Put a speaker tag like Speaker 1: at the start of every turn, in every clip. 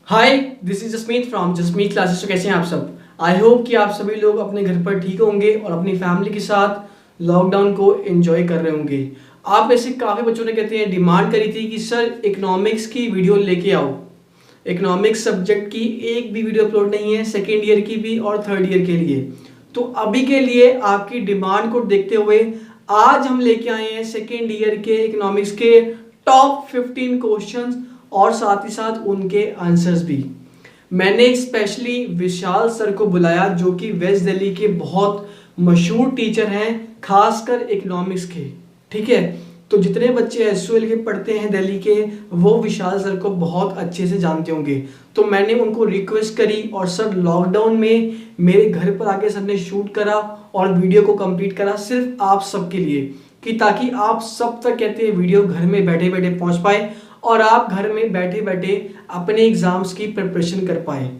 Speaker 1: Hi, this is Jasmeet from Jasmeet classes. तो कैसे हैं आप सब? आई होप कि आप सभी लोग अपने घर पर ठीक होंगे और अपनी फैमिली के साथ लॉकडाउन को एंजॉय कर रहे होंगे। आप में से काफ़ी बच्चों ने कहते हैं डिमांड करी थी कि सर इकोनॉमिक्स की वीडियो लेके आओ। इकोनॉमिक्स सब्जेक्ट की एक भी वीडियो अपलोड नहीं है, सेकेंड ईयर की भी और थर्ड ईयर के लिए। तो अभी के लिए आपकी डिमांड को देखते हुए आज हम लेके आए हैं सेकेंड ईयर के इकोनॉमिक्स के टॉप 15 क्वेश्चंस और साथ ही साथ उनके आंसर्स भी। मैंने स्पेशली विशाल सर को बुलाया जो कि वेस्ट दिल्ली के बहुत मशहूर टीचर हैं, खासकर इकोनॉमिक्स के। ठीक है, तो जितने बच्चे एसयूएल के पढ़ते हैं दिल्ली के, वो विशाल सर को बहुत अच्छे से जानते होंगे। तो मैंने उनको रिक्वेस्ट करी और सर लॉकडाउन में मेरे घर पर आके सर ने शूट करा और वीडियो को कंप्लीट करा सिर्फ आप सबके लिए, कि ताकि आप सब तक कहते हैं वीडियो घर में बैठे बैठे पहुंच पाए और आप घर में बैठे बैठे अपने एग्जाम्स की प्रिपरेशन कर पाए।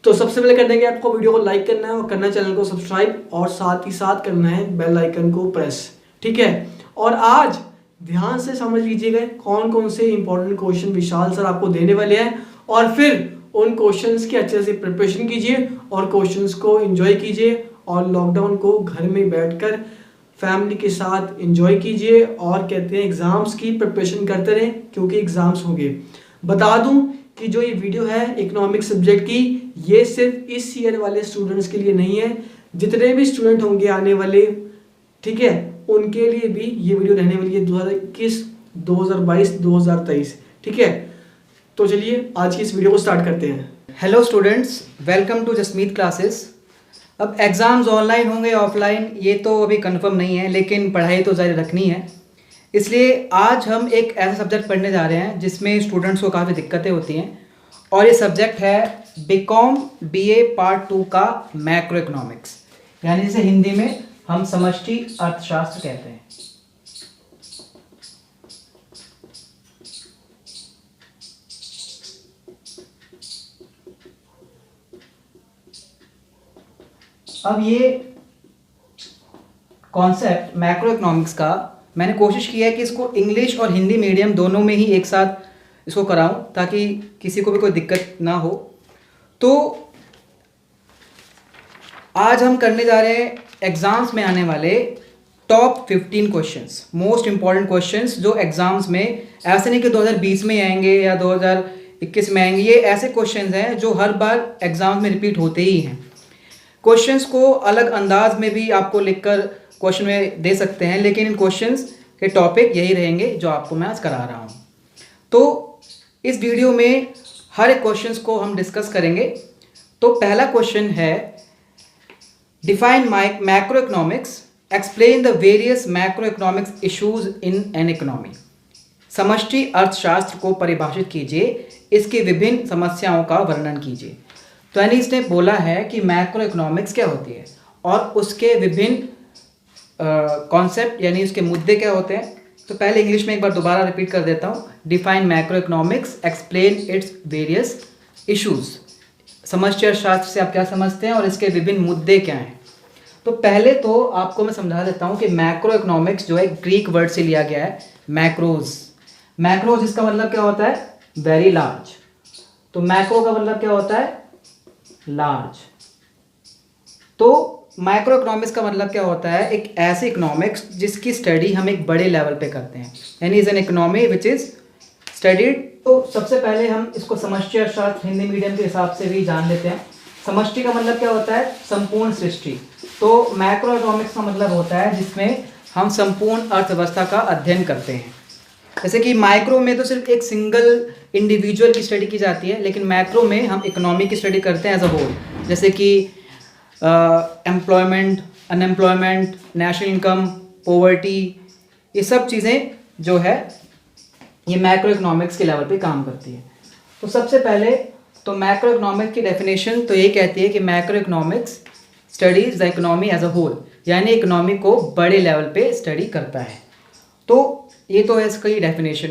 Speaker 1: तो सबसे पहले करना है कि आपको वीडियो को लाइक करना है और करना चैनल को सब्सक्राइब और साथ ही साथ करना है बेल आइकन को प्रेस। ठीक है, और आज ध्यान से समझ लीजिएगा कौन कौन से इंपॉर्टेंट क्वेश्चन विशाल सर आपको देने वाले हैं और फिर उन क्वेश्चंस की अच्छे से प्रिपरेशन कीजिए और क्वेश्चंस को एंजॉय कीजिए और लॉकडाउन को घर में बैठकर फैमिली के साथ एंजॉय कीजिए और कहते हैं एग्जाम्स की प्रिपरेशन करते रहें क्योंकि एग्जाम्स होंगे। बता दूं कि जो ये वीडियो है इकोनॉमिक्स सब्जेक्ट की, ये सिर्फ इस ईयर वाले स्टूडेंट्स के लिए नहीं है, जितने भी स्टूडेंट होंगे आने वाले, ठीक है, उनके लिए भी ये वीडियो रहने वाली है 2021, 2022, 2023। ठीक है, तो चलिए आज की इस वीडियो को स्टार्ट करते हैं।
Speaker 2: Hello students, welcome to Jasmeet classes. अब एग्ज़ाम्स ऑनलाइन होंगे ऑफलाइन ये तो अभी कंफर्म नहीं है, लेकिन पढ़ाई तो जारी रखनी है। इसलिए आज हम एक ऐसा सब्जेक्ट पढ़ने जा रहे हैं जिसमें स्टूडेंट्स को काफ़ी दिक्कतें होती हैं और ये सब्जेक्ट है बीकॉम बीए पार्ट 2 का मैक्रो इकोनॉमिक्स, यानी जिसे हिंदी में हम समष्टि अर्थशास्त्र कहते हैं। अब ये कॉन्सेप्ट मैक्रो इकोनॉमिक्स का मैंने कोशिश की है कि इसको इंग्लिश और हिंदी मीडियम दोनों में ही एक साथ इसको कराऊं ताकि किसी को भी कोई दिक्कत ना हो। तो आज हम करने जा रहे हैं एग्ज़ाम्स में आने वाले top 15 questions, most important questions जो एग्ज़ाम्स में, ऐसे नहीं कि 2020 में आएंगे या 2021 में आएंगे, ये ऐसे क्वेश्चंस हैं जो हर बार एग्ज़ाम में रिपीट होते ही हैं। क्वेश्चंस को अलग अंदाज में भी आपको लिखकर क्वेश्चन में दे सकते हैं, लेकिन इन क्वेश्चंस के टॉपिक यही रहेंगे जो आपको मैं आज करा रहा हूँ। तो इस वीडियो में हर एक क्वेश्चंस को हम डिस्कस करेंगे। तो पहला क्वेश्चन है, define macro economics, explain the various macro economics issues in an economy. समष्टि अर्थशास्त्र को परिभाषित कीजिए, इसकी विभिन्न समस्याओं का वर्णन कीजिए। तो यानी इसने बोला है कि मैक्रो इकोनॉमिक्स क्या होती है और उसके विभिन्न कॉन्सेप्ट यानी उसके मुद्दे क्या होते हैं। तो पहले इंग्लिश में एक बार दोबारा रिपीट कर देता हूँ, define macro economics, explain its various issues. समष्टि अर्थशास्त्र से आप क्या समझते हैं और इसके विभिन्न मुद्दे क्या हैं। तो पहले तो आपको मैं समझा देता हूँ कि मैक्रो इकोनॉमिक्स जो है ग्रीक वर्ड से लिया गया है, मैक्रोज। मैक्रोज इसका मतलब क्या होता है? Very large. तो मैक्रो का मतलब क्या होता है? लार्ज। तो माइक्रो इकोनॉमिक्स का मतलब क्या होता है? एक ऐसी इकोनॉमिक्स जिसकी स्टडी हम एक बड़े लेवल पे करते हैं, यानी is an economy which is studied. तो सबसे पहले हम इसको समष्टि अर्थशास्त्र हिंदी मीडियम के हिसाब से भी जान लेते हैं। समष्टि का मतलब क्या होता है? संपूर्ण सृष्टि। तो मैक्रो इकोनॉमिक्स का मतलब होता है जिसमें हम संपूर्ण अर्थव्यवस्था का अध्ययन करते हैं। जैसे कि माइक्रो में तो सिर्फ एक सिंगल इंडिविजुअल की स्टडी की जाती है, लेकिन मैक्रो में हम इकोनॉमी की स्टडी करते हैं एज अ होल। जैसे कि employment, unemployment, national income, poverty, ये सब चीज़ें जो है ये मैक्रो इकोनॉमिक्स के लेवल पे काम करती है। तो सबसे पहले तो मैक्रो इकोनॉमिक्स की डेफिनेशन तो ये कहती है कि macro economics studies the economy as a whole, यानी इकोनॉमी को बड़े लेवल पे स्टडी करता है। तो ये तो है इसकी डेफिनेशन।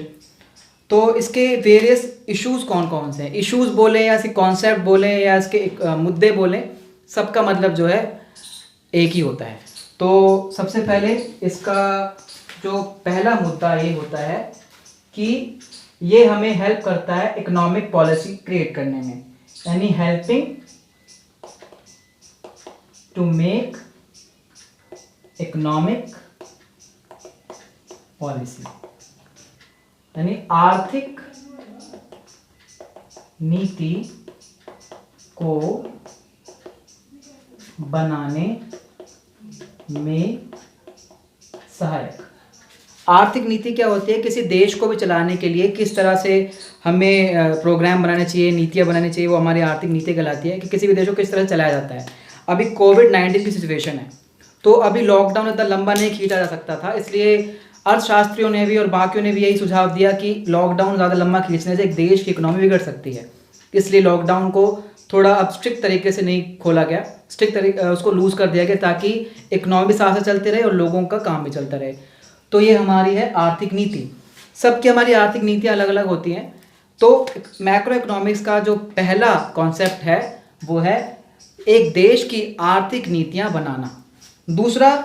Speaker 2: तो इसके वेरियस इश्यूज कौन कौन से हैं? इश्यूज बोलें या इसके कॉन्सेप्ट बोलें या इसके मुद्दे बोलें, सबका मतलब जो है एक ही होता है। तो सबसे पहले इसका जो पहला मुद्दा ये होता है कि ये हमें हेल्प करता है इकोनॉमिक पॉलिसी क्रिएट करने में, यानी helping to make economic policy, यानी आर्थिक नीति को बनाने में सहायक। आर्थिक नीति क्या होती है? किसी देश को भी चलाने के लिए किस तरह से हमें प्रोग्राम बनाने चाहिए, नीतियाँ बनानी चाहिए, वो हमारी आर्थिक नीति कहलाती है कि किसी भी देश को किस तरह से चलाया जाता है। अभी कोविड-19 की सिचुएशन है, तो अभी लॉकडाउन इतना लंबा नहीं खींचा जा सकता था, इसलिए अर्थशास्त्रियों ने भी और बाकियों ने भी यही सुझाव दिया कि लॉकडाउन ज़्यादा लंबा खींचने से एक देश की इकोनॉमी बिगड़ सकती है, इसलिए लॉकडाउन को थोड़ा अब स्ट्रिक्ट तरीके से नहीं खोला गया, उसको लूज़ कर दिया गया ताकि इकोनॉमी भी साथ साथ चलते रहे और लोगों का काम भी चलता रहे। तो ये हमारी है आर्थिक नीति। सबकी हमारी आर्थिक नीतियाँ अलग अलग होती हैं। तो मैक्रो इकोनॉमिक्स का जो पहला कॉन्सेप्ट है वो है एक देश की आर्थिक नीतियाँ बनाना। दूसरा,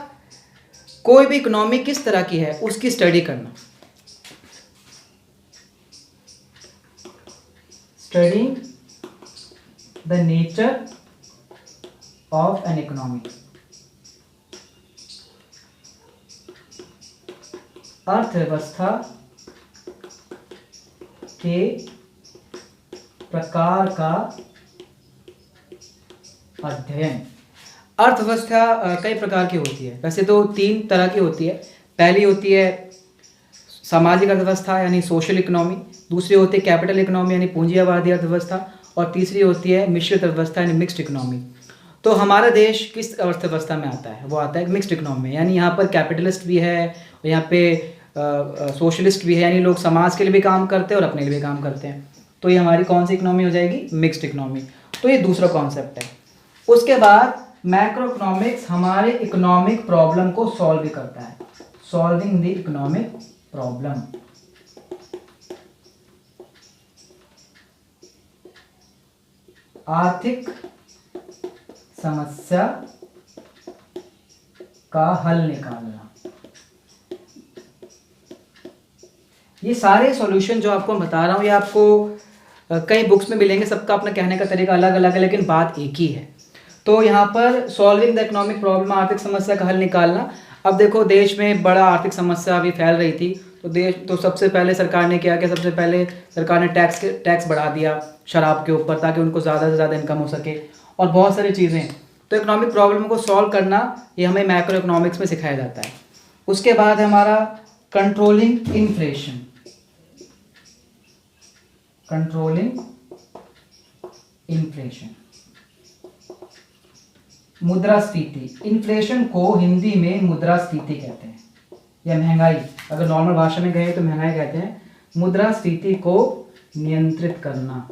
Speaker 2: कोई भी इकोनॉमी किस तरह की है उसकी स्टडी करना, studying the nature of an economy. अर्थव्यवस्था के प्रकार का अध्ययन। अर्थव्यवस्था कई प्रकार की होती है, वैसे तो 3 तरह की होती है। पहली होती है सामाजिक अर्थव्यवस्था यानी सोशल इकोनॉमी, दूसरी होती है कैपिटल इकोनॉमी यानी पूंजीवादी अर्थव्यवस्था, और तीसरी होती है मिश्रित अर्थव्यवस्था यानी मिक्स्ड इकोनॉमी। तो हमारा देश किस अर्थव्यवस्था में आता है? वो आता है मिक्स्ड इकोनॉमी में, यानी यहाँ पर कैपिटलिस्ट भी है और यहाँ पे सोशलिस्ट भी है, यानी लोग समाज के लिए भी काम करते हैं और अपने लिए भी काम करते हैं। तो ये हमारी कौन सी इकोनॉमी हो जाएगी? Mixed economy. तो ये दूसरा कॉन्सेप्ट है। उसके बाद मैक्रो इकोनॉमिक्स हमारे इकोनॉमिक प्रॉब्लम को सॉल्व भी करता है, सॉल्विंग द इकोनॉमिक प्रॉब्लम। आर्थिक समस्या का हल निकालना। ये सारे सॉल्यूशन जो आपको मैं बता रहा हूँ ये आपको कई बुक्स में मिलेंगे, सबका अपना कहने का तरीका अलग अलग है, लेकिन बात एक ही है। तो यहाँ पर सॉल्विंग द इकोनॉमिक प्रॉब्लम, आर्थिक समस्या का हल निकालना। अब देखो देश में बड़ा आर्थिक समस्या अभी फैल रही थी, तो सबसे पहले सरकार ने क्या किया? सबसे पहले सरकार ने टैक्स बढ़ा दिया शराब के ऊपर ताकि उनको ज़्यादा से ज़्यादा इनकम हो सके, और बहुत सारी चीज़ें। तो इकोनॉमिक प्रॉब्लम को सॉल्व करना ये हमें मैक्रो इकोनॉमिक्स में सिखाया जाता है। उसके बाद है हमारा कंट्रोलिंग इन्फ्लेशन। कंट्रोलिंग इन्फ्लेशन, मुद्रास्फीति। इन्फ्लेशन को हिंदी में मुद्रास्फीति कहते हैं, या महंगाई, अगर नॉर्मल भाषा में गए तो महंगाई कहते हैं। मुद्रास्फीति को नियंत्रित करना,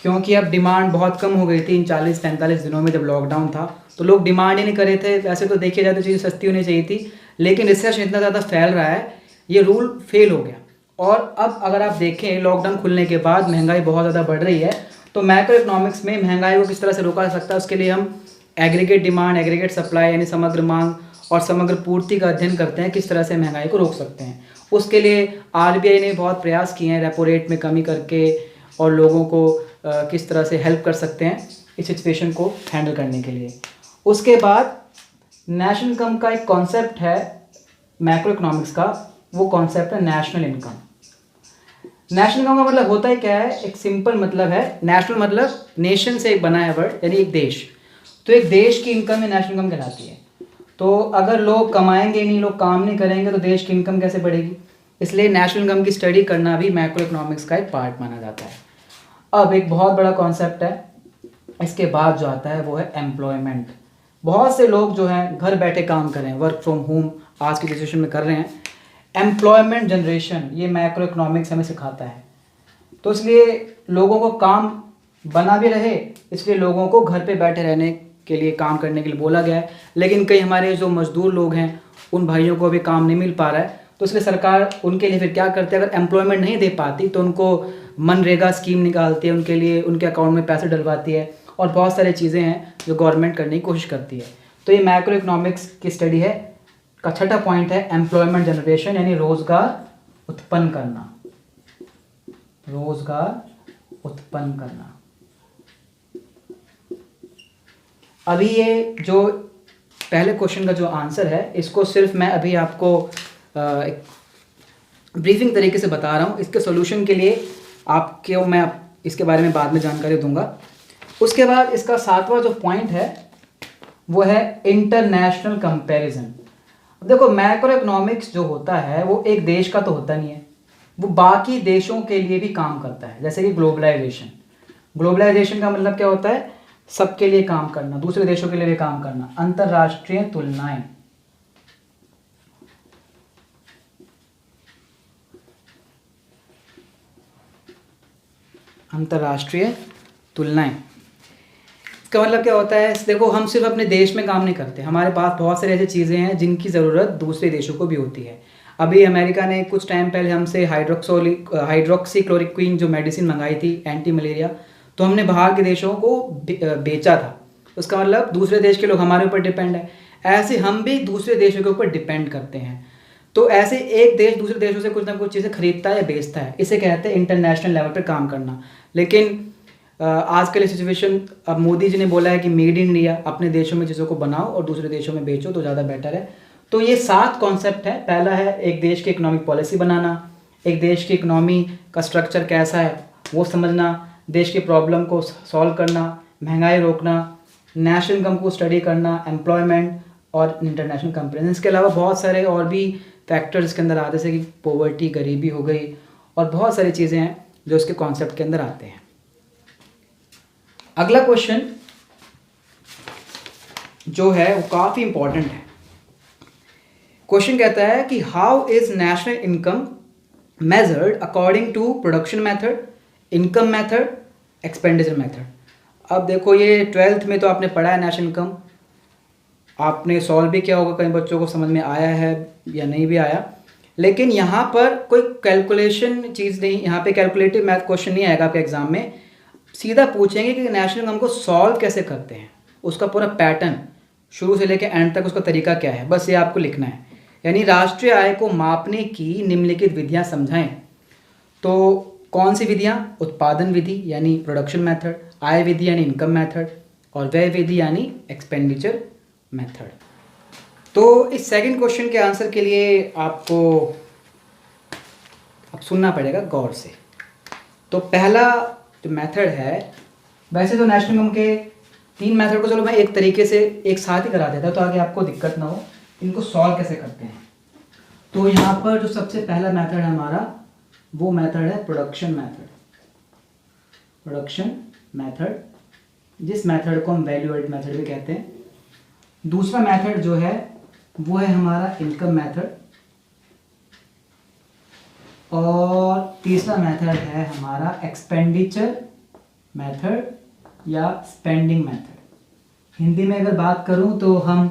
Speaker 2: क्योंकि अब डिमांड बहुत कम हो गई थी इन 40-45 दिनों में जब लॉकडाउन था, तो लोग डिमांड ही नहीं कर रहे थे। वैसे तो देखिए जाए तो चीज़ें सस्ती होनी चाहिए थी, लेकिन रिसर्च इतना ज़्यादा फैल रहा है, ये रूल फेल हो गया। और अब अगर आप देखें लॉकडाउन खुलने के बाद महंगाई बहुत ज़्यादा बढ़ रही है, तो मैक्रो इकोनॉमिक्स में महंगाई को किस तरह से रोका जा सकता है उसके लिए हम एग्रीगेट डिमांड, एग्रीगेट सप्लाई यानी समग्र मांग और समग्र पूर्ति का अध्ययन करते हैं, किस तरह से महंगाई को रोक सकते हैं। उसके लिए आरबीआई ने बहुत प्रयास किए हैं रेपो रेट में कमी करके, और लोगों को किस तरह से हेल्प कर सकते हैं इस सिचुएशन को हैंडल करने के लिए। उसके बाद नेशनल इनकम का एक कॉन्सेप्ट है मैक्रो इकोनॉमिक्स का, वो कॉन्सेप्ट है नेशनल इनकम। नेशनल इनकम का मतलब होता है क्या है? एक सिंपल मतलब है, नेशनल मतलब नेशन से एक बना है वर्ड, यानी एक देश। तो एक देश की इनकम नेशनल इनकम कहलाती है। तो अगर लोग कमाएंगे नहीं, लोग काम नहीं करेंगे, तो देश की इनकम कैसे बढ़ेगी? इसलिए नेशनल इनकम की स्टडी करना भी मैक्रो इकोनॉमिक्स का एक पार्ट माना जाता है। अब एक बहुत बड़ा कॉन्सेप्ट है, इसके बाद जो आता है वो है एम्प्लॉयमेंट। बहुत से लोग जो हैं घर बैठे काम कर रहे हैं, वर्क फ्रॉम होम आज की सिचुएशन में कर रहे हैं। एम्प्लॉयमेंट जनरेशन ये मैक्रो इकोनॉमिक्स हमें सिखाता है। तो इसलिए लोगों को काम बना भी रहे, इसलिए लोगों को घर पे बैठे रहने के लिए, काम करने के लिए बोला गया है। लेकिन कई हमारे जो मजदूर लोग हैं उन भाइयों को अभी काम नहीं मिल पा रहा है, तो इसलिए सरकार उनके लिए फिर क्या करती है? अगर एम्प्लॉयमेंट नहीं दे पाती तो उनको मनरेगा स्कीम निकालती है, उनके लिए उनके अकाउंट में पैसे डलवाती है, और बहुत सारी चीज़ें हैं जो गवर्नमेंट करने की कोशिश करती है। तो ये मैक्रो इकोनॉमिक्स की स्टडी है का छठा पॉइंट है एम्प्लॉयमेंट जनरेशन, यानी रोज़गार उत्पन्न करना, रोजगार उत्पन्न करना। अभी ये जो पहले क्वेश्चन का जो आंसर है, इसको सिर्फ मैं अभी आपको एक ब्रीफिंग तरीके से बता रहा हूँ। इसके सॉल्यूशन के लिए आपको मैं इसके बारे में बाद में जानकारी दूंगा। उसके बाद इसका 7वां जो पॉइंट है वो है इंटरनेशनल कंपैरिजन। देखो मैक्रो इकोनॉमिक्स जो होता है वो एक देश का तो होता नहीं है, वो बाकी देशों के लिए भी काम करता है। जैसे कि ग्लोबलाइजेशन, ग्लोबलाइजेशन का मतलब क्या होता है, सबके लिए काम करना, दूसरे देशों के लिए भी काम करना। अंतरराष्ट्रीय तुलनाएं, अंतरराष्ट्रीय तुलनाएं, इसका मतलब क्या होता है, देखो हम सिर्फ अपने देश में काम नहीं करते, हमारे पास बहुत सारी ऐसी चीज़ें हैं जिनकी ज़रूरत दूसरे देशों को भी होती है। अभी अमेरिका ने कुछ टाइम पहले हमसे हाइड्रोक्सीक्लोरोक्वीन जो मेडिसिन मंगाई थी एंटी मलेरिया, तो हमने बाहर के देशों को बेचा था। उसका मतलब दूसरे देश के लोग हमारे ऊपर डिपेंड है, ऐसे हम भी दूसरे देशों के ऊपर डिपेंड करते हैं। तो ऐसे एक देश दूसरे देशों से कुछ ना कुछ चीज़ें खरीदता है या बेचता है, इसे कहते हैं इंटरनेशनल लेवल पर काम करना। लेकिन आजकल सिचुएशन, अब मोदी जी ने बोला है कि मेड इन इंडिया, अपने देशों में चीज़ों को बनाओ और दूसरे देशों में बेचो तो ज़्यादा बेटर है। तो ये 7 कॉन्सेप्ट है। पहला है एक देश की इकोनॉमिक पॉलिसी बनाना, एक देश की इकोनॉमी का स्ट्रक्चर कैसा है वो समझना, देश की प्रॉब्लम को सॉल्व करना, महंगाई रोकना, नेशनल इनकम को स्टडी करना, एम्प्लॉयमेंट और इंटरनेशनल कंपैरिजन। इसके अलावा बहुत सारे और भी फैक्टर्स इसके अंदर आते हैं, जैसे कि पॉवर्टी, गरीबी हो गई, और बहुत सारी चीज़ें हैं जो इसके कॉन्सेप्ट के अंदर आते हैं। अगला क्वेश्चन जो है वो काफ़ी इंपॉर्टेंट है। क्वेश्चन कहता है कि how is national income measured according to production method, income method, expenditure method. अब देखो ये 12th में तो आपने पढ़ा है नेशनल इनकम, आपने सॉल्व भी किया होगा, कई बच्चों को समझ में आया है या नहीं भी आया, लेकिन यहाँ पर कोई कैलकुलेशन चीज़ नहीं, यहाँ पे कैलकुलेटिव मैथ क्वेश्चन नहीं आएगा आपके एग्जाम में। सीधा पूछेंगे कि नेशनल इनकम को सॉल्व कैसे करते हैं, उसका पूरा पैटर्न शुरू से लेकर एंड तक उसका तरीका क्या है, बस ये आपको लिखना है। यानी राष्ट्रीय आय को मापने की निम्नलिखित विधियां समझाएं। तो कौन सी विधियां, उत्पादन विधि यानी प्रोडक्शन मेथड, आय विधि यानी इनकम मेथड, और व्यय विधि यानी एक्सपेंडिचर मेथड। तो इस सेकंड क्वेश्चन के आंसर के लिए आपको अब सुनना पड़ेगा गौर से। तो पहला जो मेथड है, वैसे तो नेशनल इनकम के 3 मेथड को चलो मैं एक तरीके से एक साथ ही करा देता हूँ तो आगे आपको दिक्कत ना हो, इनको सॉल्व कैसे करते हैं। तो यहाँ पर जो सबसे पहला मेथड है हमारा, वो मेथड है प्रोडक्शन मेथड। प्रोडक्शन मेथड, जिस मेथड को हम वैल्यू एडिड मेथड भी कहते हैं। दूसरा मेथड जो है वो है हमारा इनकम मेथड, और तीसरा मेथड है हमारा एक्सपेंडिचर मेथड या स्पेंडिंग मेथड। हिंदी में अगर बात करूं तो हम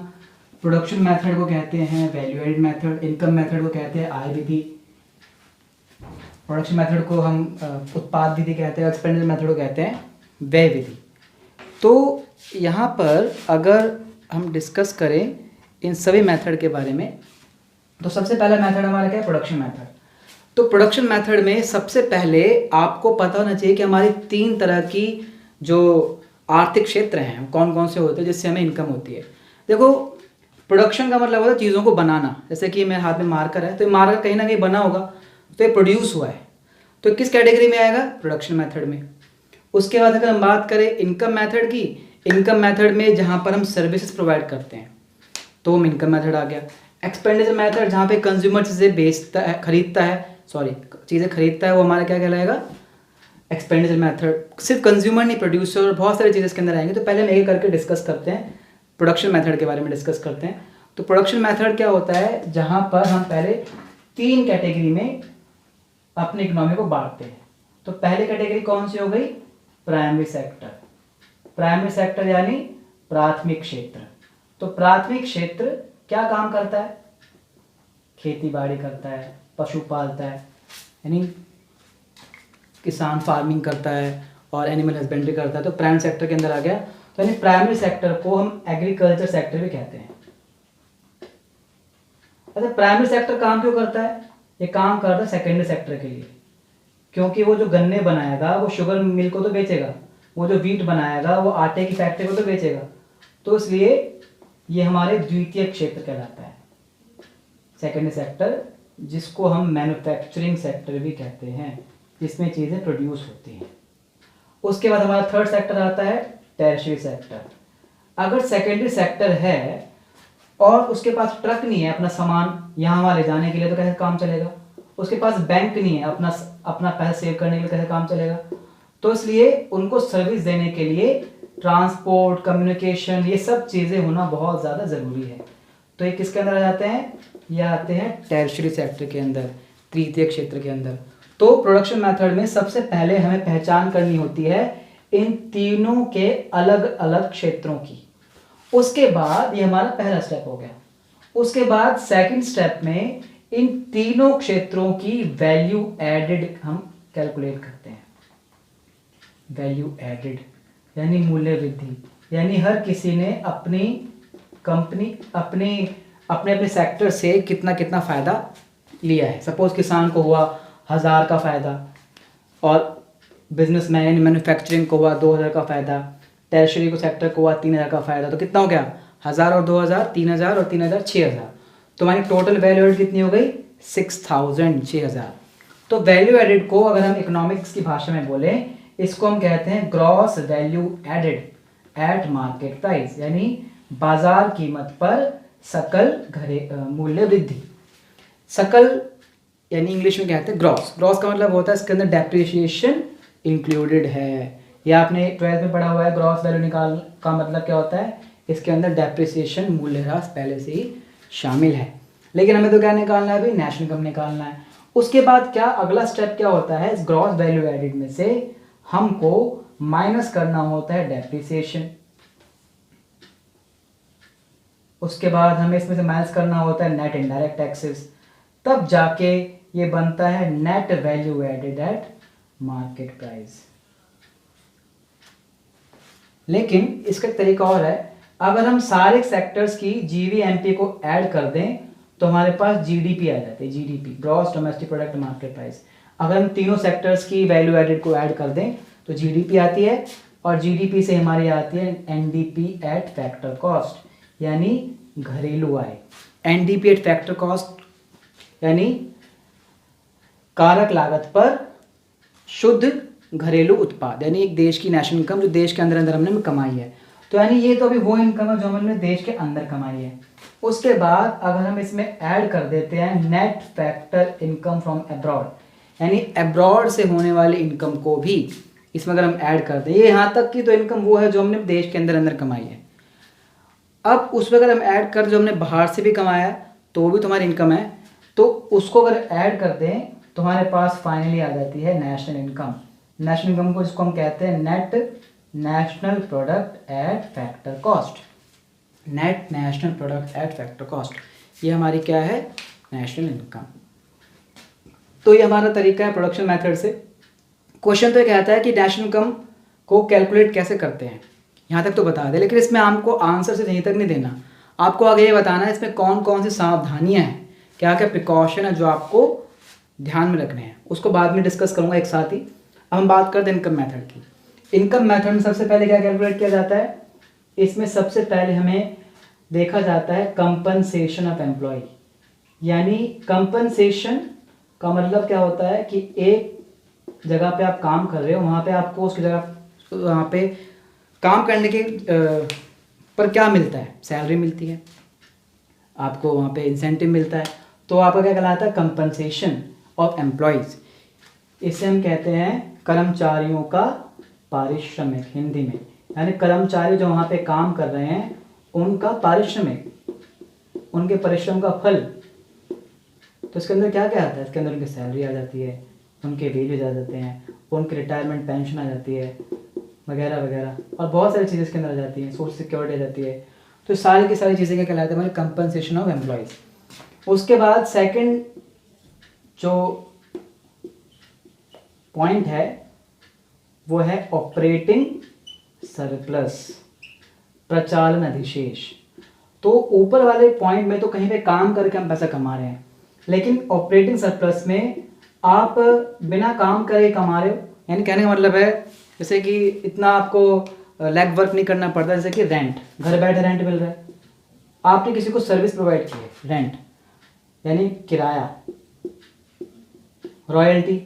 Speaker 2: प्रोडक्शन मेथड को कहते हैं value added method, income method को कहते हैं आय विधि, प्रोडक्शन मेथड को हम उत्पाद विधि कहते हैं, एक्सपेंडिचर मेथड को कहते हैं व्यय विधि। तो यहाँ पर अगर हम डिस्कस करें इन सभी मेथड के बारे में, तो सबसे पहला मेथड हमारा क्या है, प्रोडक्शन मेथड। तो प्रोडक्शन मेथड में सबसे पहले आपको पता होना चाहिए कि हमारी 3 तरह की जो आर्थिक क्षेत्र हैं कौन कौन से होते हैं जिससे हमें इनकम होती है। देखो प्रोडक्शन का मतलब होता है चीज़ों को बनाना, जैसे कि मेरे हाथ में मार्कर है तो मार्कर कहीं ना कहीं बना होगा तो ये प्रोड्यूस हुआ है, तो किस कैटेगरी में आएगा, प्रोडक्शन मेथड में। उसके बाद अगर हम बात करें इनकम मेथड की, इनकम मेथड में जहाँ पर हम सर्विसेज प्रोवाइड करते हैं तो हम इनकम मेथड आ गया। एक्सपेंडिचर मेथड जहाँ पे कंज्यूमर चीज़ें बेचता है, खरीदता है, चीज़ें खरीदता है, वो हमारा क्या कहलाएगा, एक्सपेंडिचर मेथड। सिर्फ कंज्यूमर नहीं, प्रोड्यूसर और बहुत सारी चीज़ें इसके अंदर आएंगे। तो पहले हम एक करके डिस्कस करते हैं, प्रोडक्शन मेथड के बारे में डिस्कस करते हैं। तो प्रोडक्शन मेथड क्या होता है, जहाँ पर हम पहले 3 कैटेगरी में अपनी इकोनॉमी को बांटते हैं। तो पहली कैटेगरी कौन सी हो गई, प्राइमरी सेक्टर। प्राइमरी सेक्टर यानी प्राथमिक क्षेत्र। तो प्राथमिक क्षेत्र क्या काम करता है, खेती बाड़ी करता है, पशु पालता है, यानी किसान फार्मिंग करता है और एनिमल हस्बेंड्री करता है, तो प्राइमरी सेक्टर के अंदर आ गया। तो यानी प्राइमरी सेक्टर को हम एग्रीकल्चर सेक्टर भी कहते हैं। अच्छा, प्राइमरी सेक्टर काम क्यों करता है, ये काम करता है सेकेंडरी सेक्टर के लिए, क्योंकि वो जो गन्ने बनाएगा वो शुगर मिल को तो बेचेगा, वो जो वीट बनाएगा वो आटे की फैक्ट्री को तो बेचेगा, तो इसलिए ये हमारे द्वितीय क्षेत्र कहलाता है, सेकेंडरी सेक्टर, जिसको हम मैन्युफैक्चरिंग सेक्टर भी कहते हैं, जिसमें चीज़ें प्रोड्यूस होती हैं। उसके बाद हमारा थर्ड सेक्टर आता है टर्शियरी सेक्टर। अगर सेकेंडरी सेक्टर है और उसके पास ट्रक नहीं है अपना सामान यहाँ वहाँ ले जाने के लिए, तो कैसे काम चलेगा? उसके पास बैंक नहीं है अपना पैसा सेव करने के लिए, कैसे काम चलेगा? तो इसलिए उनको सर्विस देने के लिए ट्रांसपोर्ट, कम्युनिकेशन, ये सब चीज़ें होना बहुत ज़्यादा ज़रूरी है। तो ये किसके अंदर आ जाते हैं? ये आते हैं टर्शियरी सेक्टर के अंदर, तृतीय क्षेत्र के अंदर। तो प्रोडक्शन मेथड में सबसे पहले हमें पहचान करनी होती है इन तीनों के अलग अलग क्षेत्रों की। उसके बाद ये हमारा पहला स्टेप हो गया। उसके बाद सेकंड स्टेप में इन तीनों क्षेत्रों की वैल्यू एडेड हम कैलकुलेट करते हैं। वैल्यू एडेड यानी मूल्य वृद्धि, यानी हर किसी ने अपनी कंपनी अपने अपने सेक्टर से कितना कितना फ़ायदा लिया है। सपोज किसान को हुआ 1000 का फ़ायदा और बिजनेसमैन यानी मैन्युफैक्चरिंग को हुआ 2000 का फ़ायदा, टर्शियरी को सेक्टर को हुआ 3000 का फ़ायदा, तो कितना हो गया? 1000 और 2000, 3000 और 3000, 6000। तो हमारी टोटल वैल्यू एडेड कितनी हो गई? 6000, 6000। तो वैल्यू एडेड को अगर हम इकोनॉमिक्स की भाषा में बोलें, इसको हम कहते हैं gross value added at market price, यानी बाजार कीमत पर सकल मूल्य वृद्धि। सकल यानी इंग्लिश में कहते हैं ग्रॉस। ग्रॉस का मतलब होता है इसके अंदर डेप्रिसिएशन इंक्लूडेड है। या आपने 12th में पढ़ा हुआ है ग्रॉस वैल्यू निकाल का मतलब क्या होता है? इसके अंदर डेप्रिसिएशन मूल्यह्रास पहले से ही शामिल है। लेकिन हमें तो क्या निकालना है अभी? नेशनल इनकम निकालना है। उसके बाद क्या अगला स्टेप क्या होता है? इस ग्रॉस वैल्यू एडेड में से हमको माइनस करना होता है डेप्रिसिएशन। उसके बाद हमें इसमें से माइनस करना होता है नेट इनडायरेक्ट टैक्सेस, तब जाके ये बनता है net value added at market price. लेकिन इसका तरीका और है, अगर हम सारे सेक्टर्स की जीवीएमपी को ऐड कर दें तो हमारे पास जीडीपी आ जाती है, GDP gross domestic product market price. अगर हम तीनों सेक्टर्स की वैल्यू एडेड को ऐड कर दें तो जीडीपी आती है, और जीडीपी से हमारी आती है एनडीपी एट फैक्टर कॉस्ट, यानी घरेलू आय। एनडीपी एट फैक्टर कॉस्ट यानी कारक लागत पर शुद्ध घरेलू उत्पाद, यानी एक देश की नेशनल इनकम जो देश के अंदर अंदर हमने कमाई है। तो यानी ये तो अभी वो इनकम है जो हमने देश के अंदर कमाई है। उसके बाद अगर हम इसमें ऐड कर देते हैं net factor income from abroad, यानी अब्रॉड से होने वाली इनकम को भी इसमें अगर हम ऐड कर दें, ये यहाँ तक की तो इनकम वो है जो हमने देश के अंदर अंदर कमाई है। अब उसमें अगर हम ऐड कर जो हमने बाहर से भी कमाया तो वो भी तुम्हारी इनकम है, तो उसको अगर ऐड कर दें तो हमारे पास फाइनली आ जाती है नेशनल इनकम। नेशनल इनकम को जिसको हम कहते हैं net national product at factor cost. Net national product at factor cost, ये हमारी क्या है? National income. तो ये हमारा तरीका है प्रोडक्शन मेथड से। क्वेश्चन तो ये कहता है कि नेशनल इनकम को कैलकुलेट कैसे करते हैं, यहाँ तक तो बता दें, लेकिन इसमें आपको आंसर से यहीं तक नहीं देना, आपको आगे ये बताना है इसमें कौन कौन सी सावधानियाँ हैं, क्या क्या प्रिकॉशन है जो आपको ध्यान में रखने हैं। उसको बाद में डिस्कस करूँगा एक साथ ही। अब हम बात करते हैं इनकम मेथड की। इनकम मेथड में सबसे पहले क्या कैलकुलेट किया जाता है? इसमें सबसे पहले हमें देखा जाता है कंपनसेशन ऑफ एम्प्लॉय, यानी कंपनसेशन का मतलब क्या होता है कि एक जगह पे आप काम कर रहे हो, वहाँ पे आपको उसकी जगह वहाँ पे काम करने के पर क्या मिलता है? सैलरी मिलती है, आपको वहाँ पे इंसेंटिव मिलता है, तो आपका क्या कहलाता है? Compensation of employees. इसे हम कहते हैं कर्मचारियों का पारिश्रमिक हिंदी में, यानी कर्मचारी जो वहाँ पे काम कर रहे हैं उनका पारिश्रमिक, उनके परिश्रम का फल। तो इसके अंदर क्या क्या आता है? इसके अंदर उनकी सैलरी आ जाती है, उनके वेजेज आ जाते हैं, उनकी रिटायरमेंट पेंशन आ जाती है, वगैरह वगैरह, और बहुत सारी चीज़ें इसके अंदर आ जाती हैं, सोशल सिक्योरिटी आ जाती है। तो सारी की सारी चीज़ें क्या कहलाती है? हमारी कंपनसेशन ऑफ एम्प्लॉयज़। उसके बाद सेकंड जो पॉइंट है वो है ऑपरेटिंग सरप्लस, प्रचालन अधिशेष। तो ऊपर वाले पॉइंट में तो कहीं पे काम करके हम पैसा कमा रहे हैं, लेकिन ऑपरेटिंग सरप्लस में आप बिना काम करे कमा रहे हो, यानी कहने का मतलब है जैसे कि इतना आपको लेग वर्क नहीं करना पड़ता, जैसे कि रेंट, घर बैठे रेंट मिल रहा है, आपने किसी को सर्विस प्रोवाइड की है, रेंट यानी किराया, रॉयल्टी,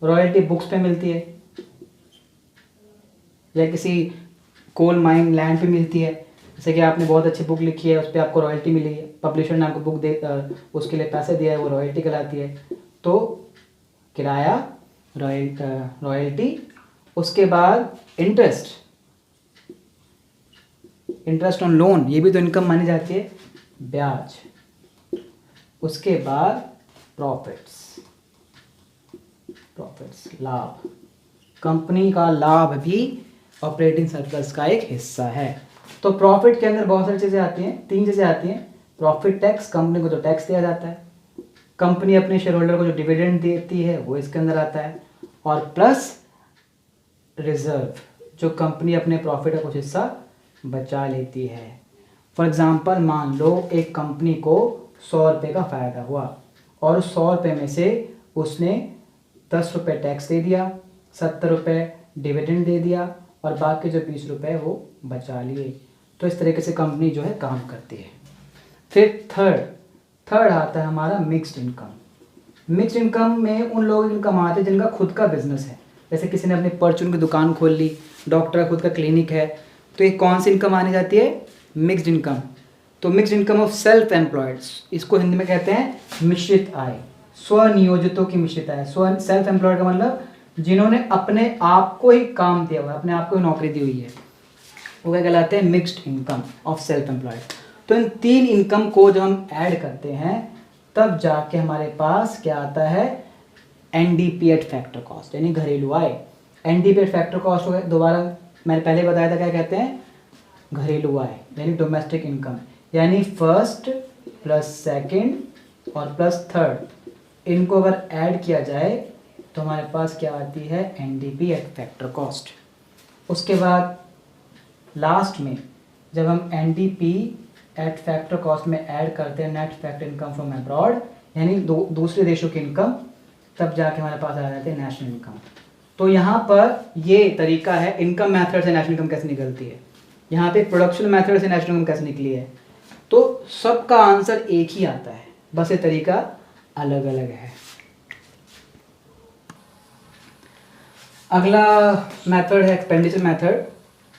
Speaker 2: रॉयल्टी बुक्स पे मिलती है या किसी कोल माइन लैंड पे मिलती है, जैसे कि आपने बहुत अच्छी बुक लिखी है उस पर आपको रॉयल्टी मिली है, पब्लिशर ने आपको बुक दे उसके लिए पैसे दिया है, वो रॉयल्टी कहलाती है। तो किराया, रॉयल्टी, उसके बाद इंटरेस्ट, इंटरेस्ट ऑन लोन, ये भी तो इनकम मानी जाती है, ब्याज, उसके बाद प्रॉफिट्स, प्रॉफिट्स लाभ, कंपनी का लाभ भी ऑपरेटिंग सरप्लस का एक हिस्सा है। तो प्रॉफिट के अंदर बहुत सारी चीज़ें आती हैं, 3 चीज़ें आती हैं, प्रॉफिट टैक्स, कंपनी को जो टैक्स दिया जाता है, कंपनी अपने शेयर होल्डर को जो डिविडेंड देती है वो इसके अंदर आता है, और प्लस रिजर्व, जो कंपनी अपने प्रॉफिट का कुछ हिस्सा बचा लेती है। फॉर एग्जांपल मान लो एक कंपनी को 100 रुपये का फ़ायदा हुआ और 100 रुपये में से उसने 10 रुपये टैक्स दे दिया, 70 रुपये डिविडेंड दे दिया और बाकी जो 20 रुपये वो बचा लिए। तो इस तरीके से कंपनी जो है काम करती है। फिर थर्ड आता है हमारा मिक्स्ड इनकम। मिक्स्ड इनकम में उन लोगों की इनकम आती है जिनका खुद का बिजनेस है, जैसे किसी ने अपनी परचून की दुकान खोल ली, डॉक्टर का खुद का क्लिनिक है, तो ये कौन सी इनकम आनी जाती है? Mixed income. तो मिक्स्ड इनकम ऑफ सेल्फ एम्प्लॉयड्स, इसको हिंदी में कहते हैं मिश्रित आय, स्वनियोजितों की मिश्रित आय। सेल्फ एम्प्लॉयड का मतलब जिन्होंने अपने आप को ही काम दिया हुआ है, अपने आप को ही नौकरी दी हुई है, वो क्या कहलाते हैं? Mixed income of self employed. तो इन 3 इनकम को जब हम ऐड करते हैं तब जाके हमारे पास क्या आता है? एनडीपी एट फैक्टर कॉस्ट, यानी घरेलू आय। एनडीपी एट फैक्टर कॉस्ट को दोबारा मैंने पहले बताया था क्या कहते हैं? घरेलू आय, यानी डोमेस्टिक इनकम, यानी फर्स्ट प्लस सेकंड और प्लस थर्ड, इनको अगर ऐड किया जाए तो हमारे पास क्या आती है? NDP at factor cost. उसके बाद लास्ट में जब हम एनडीपी एट फैक्टर कॉस्ट में ऐड करते हैं net factor income from abroad, यानी दूसरे देशों की इनकम, तब जाके हमारे पास आ जाती है नेशनल इनकम। तो यहाँ पर ये तरीका है इनकम मेथड से नेशनल इनकम कैसे निकलती है, यहाँ पे प्रोडक्शन मेथड से नेशनल इनकम कैसे निकली है। तो सबका आंसर एक ही आता है, बस ये तरीका अलग अलग है। अगला मेथड है एक्सपेंडिचर मेथड।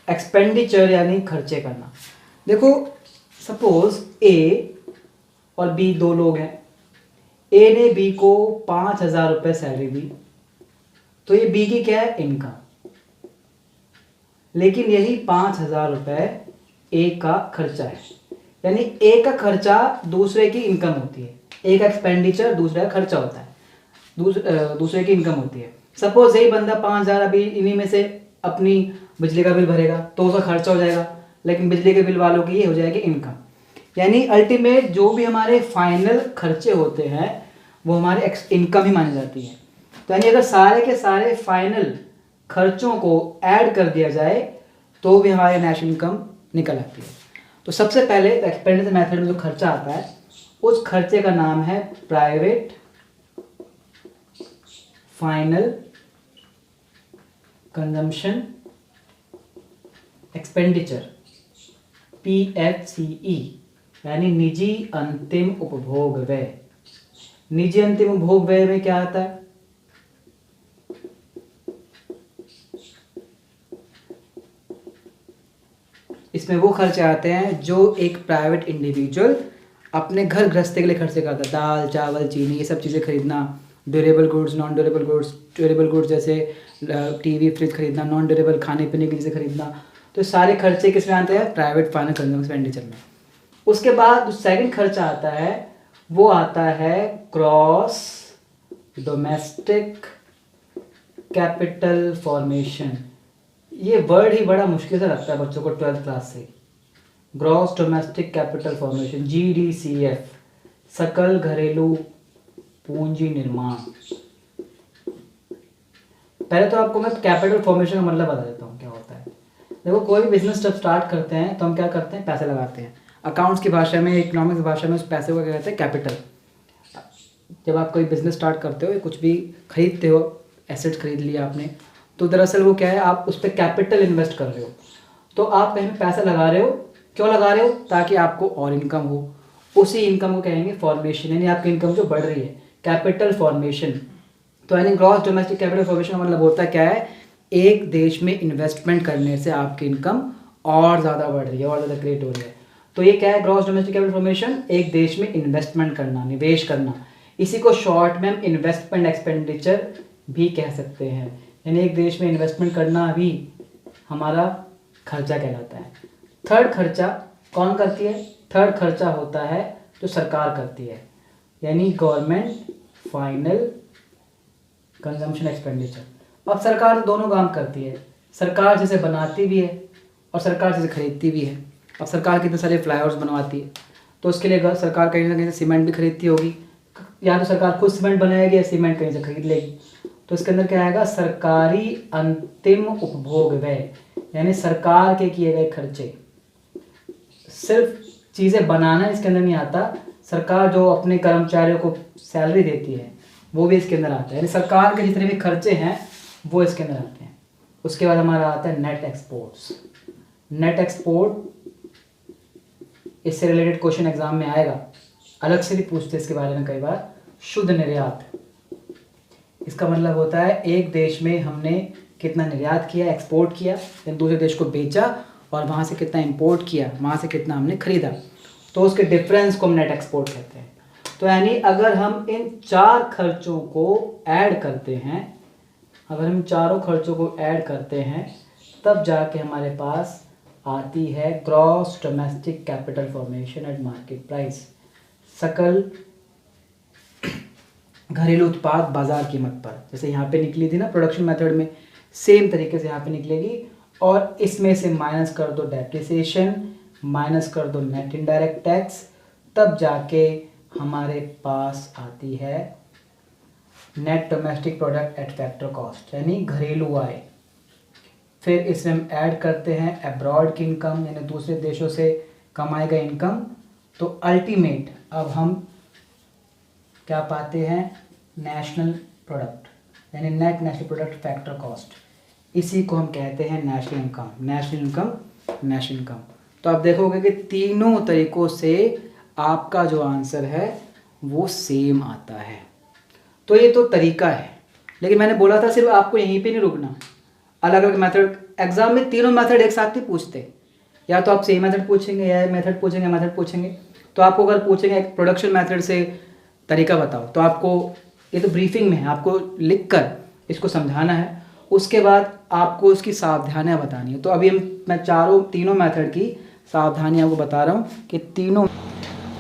Speaker 2: एक्सपेंडिचर यानी खर्चे करना। देखो सपोज ए और बी 2 लोग हैं, ए ने बी को 5,000 रुपये सैलरी दी, तो ये बी की क्या है? इनकम। लेकिन यही 5,000 रुपये ए का खर्चा है, यानी ए का खर्चा दूसरे की इनकम होती है, एक एक्सपेंडिचर दूसरे का खर्चा होता है, दूसरे की इनकम होती है। सपोज यही बंदा 5,000 अभी इन्हीं में से अपनी बिजली का बिल भरेगा तो उसका खर्चा हो जाएगा, लेकिन बिजली के बिल वालों की ये हो जाएगी इनकम। यानी अल्टीमेट जो भी हमारे फाइनल खर्चे होते हैं वो हमारे इनकम ही मानी जाती है। तो यानी अगर सारे के सारे फाइनल खर्चों को ऐड कर दिया जाए तो भी हमारे नेशनल इनकम निकल आती है। तो सबसे पहले एक्सपेंडिचर मेथड में जो खर्चा आता है उस खर्चे का नाम है private final consumption expenditure, PFCE, यानी निजी अंतिम उपभोग व्यय। निजी अंतिम उपभोग व्यय में क्या आता है? इसमें वो खर्चे आते हैं जो एक प्राइवेट इंडिविजुअल अपने घर गृहस्थी के लिए खर्चे करता है, दाल चावल चीनी ये सब चीज़ें खरीदना, durable goods non durable goods, durable goods जैसे टीवी फ्रिज खरीदना, नॉन ड्यूरेबल खाने पीने की चीज़ें खरीदना। तो सारे खर्चे किस में आते हैं? प्राइवेट फाइनल कंज्यूमर एक्सपेंडिचर में। उसके बाद जो सेकंड खर्चा आता है वो आता है ग्रॉस डोमेस्टिक कैपिटल फॉर्मेशन। ये वर्ड ही बड़ा मुश्किल से लगता है बच्चों को 12th क्लास से। Gross domestic capital formation, GDCF, सकल घरेलू पूंजी निर्माण। पहले तो आपको मैं कैपिटल फॉर्मेशन का मतलब बता देता हूँ क्या होता है। देखो कोई भी बिजनेस जब स्टार्ट करते हैं तो हम क्या करते हैं? पैसे लगाते हैं। अकाउंट्स की भाषा में, इकोनॉमिक्स की भाषा में उस पैसे को क्या कहते हैं? कैपिटल। जब आप कोई बिजनेस स्टार्ट करते हो या कुछ भी खरीदते हो, एसेट्स खरीद लिया आपने, तो दरअसल वो क्या है, आप उस पर कैपिटल इन्वेस्ट कर रहे हो। तो आप कहीं पे पैसा लगा रहे हो, क्यों लगा रहे हो? ताकि आपको और इनकम हो। उसी इनकम को कहेंगे फॉर्मेशन, यानी आपकी इनकम जो बढ़ रही है, कैपिटल फॉर्मेशन। तो यानी ग्रॉस डोमेस्टिक कैपिटल फॉर्मेशन का मतलब होता है क्या है, एक देश में इन्वेस्टमेंट करने से आपकी इनकम और ज़्यादा बढ़ रही है, और ज़्यादा क्रिएट हो रही है। तो ये क्या है, ग्रॉस डोमेस्टिक कैपिटल फॉर्मेशन, एक देश में इन्वेस्टमेंट करना, निवेश करना। इसी को शॉर्ट में हम इन्वेस्टमेंट एक्सपेंडिचर भी कह सकते हैं। यानी एक देश में इन्वेस्टमेंट करना भी हमारा खर्चा कहलाता है। थर्ड खर्चा कौन करती है? थर्ड खर्चा होता है जो सरकार करती है, यानी गवर्नमेंट फाइनल कंजम्पशन एक्सपेंडिचर। अब सरकार दोनों काम करती है, सरकार जैसे बनाती भी है और सरकार जैसे खरीदती भी है। अब सरकार कितने सारे फ्लाईओवर्स बनवाती है, तो उसके लिए सरकार कहीं ना कहीं से सीमेंट भी खरीदती होगी, या तो सरकार खुद सीमेंट बनाएगी या सीमेंट कहीं से खरीद लेगी। तो इसके अंदर क्या आएगा, सरकारी अंतिम उपभोग व्यय, यानी सरकार के किए गए खर्चे। सिर्फ चीज़ें बनाना इसके अंदर नहीं आता, सरकार जो अपने कर्मचारियों को सैलरी देती है वो भी इसके अंदर आता है। यानी सरकार के जितने भी खर्चे हैं वो इसके अंदर आते हैं। उसके बाद हमारा आता है नेट एक्सपोर्ट्स। नेट एक्सपोर्ट, इससे रिलेटेड क्वेश्चन एग्जाम में आएगा, अलग से भी पूछते हैं इसके बारे में कई बार। शुद्ध निर्यात, इसका मतलब होता है एक देश में हमने कितना निर्यात किया, एक्सपोर्ट किया, फिर दूसरे देश को बेचा, और वहाँ से कितना इंपोर्ट किया, वहाँ से कितना हमने खरीदा, तो उसके डिफरेंस को हम नेट एक्सपोर्ट कहते हैं। तो यानी अगर हम इन चार खर्चों को ऐड करते हैं, अगर हम चारों खर्चों को ऐड करते हैं, तब जाके हमारे पास आती है gross domestic capital formation eight market price, सकल घरेलू उत्पाद बाजार कीमत पर। जैसे यहाँ पे निकली थी ना प्रोडक्शन मेथड में, सेम तरीके से यहाँ पे निकलेगी। और इसमें से माइनस कर दो डेप्रिसिएशन, माइनस कर दो नेट इनडायरेक्ट टैक्स, तब जाके हमारे पास आती है net domestic product at factor cost, यानी घरेलू आय। फिर इसमें हम ऐड करते हैं अब्रॉड की इनकम, यानी दूसरे देशों से कमाए गए इनकम। तो अल्टीमेट अब हम क्या पाते हैं, नेशनल प्रोडक्ट, यानी net national product factor cost. इसी को हम कहते हैं national income, national income, national income. तो आप देखोगे कि तीनों तरीकों से आपका जो आंसर है वो सेम आता है। तो ये तो तरीका है, लेकिन मैंने बोला था सिर्फ आपको यहीं पे नहीं रुकना, अलग अलग मेथड। एग्जाम में तीनों मेथड एक साथ नहीं पूछते, या तो आप सेम मेथड पूछेंगे, या मेथड पूछेंगे, मेथड पूछेंगे। तो आपको अगर पूछेंगे प्रोडक्शन मेथड से तरीका बताओ, तो आपको ये तो ब्रीफिंग में है, आपको लिख कर इसको समझाना है, उसके बाद आपको उसकी सावधानियां बतानी है। तो अभी मैं तीनों मेथड की सावधानियां आपको बता रहा हूँ कि तीनों।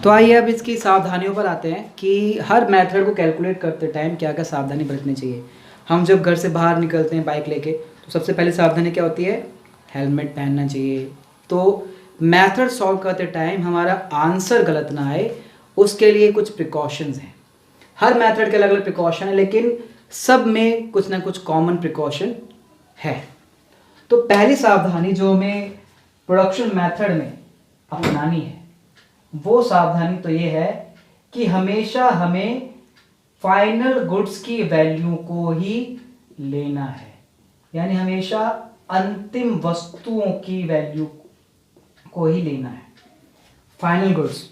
Speaker 2: तो आइए अब इसकी सावधानियों पर आते हैं कि हर मेथड को कैलकुलेट करते टाइम क्या क्या सावधानी बरतनी चाहिए। हम जब घर से बाहर निकलते हैं बाइक लेके, तो सबसे पहले सावधानी क्या होती है, हेलमेट पहनना चाहिए। तो मेथड सॉल्व करते टाइम हमारा आंसर गलत ना आए, उसके लिए कुछ प्रिकॉशंस हैं। हर मेथड के अलग अलग प्रिकॉशन है, लेकिन सब में कुछ ना कुछ कॉमन प्रिकॉशन है। तो पहली सावधानी जो हमें प्रोडक्शन मेथड में अपनानी है, वो सावधानी तो ये है कि हमेशा हमें फाइनल गुड्स की वैल्यू को ही लेना है, यानी हमेशा अंतिम वस्तुओं की वैल्यू को ही लेना है, फाइनल गुड्स।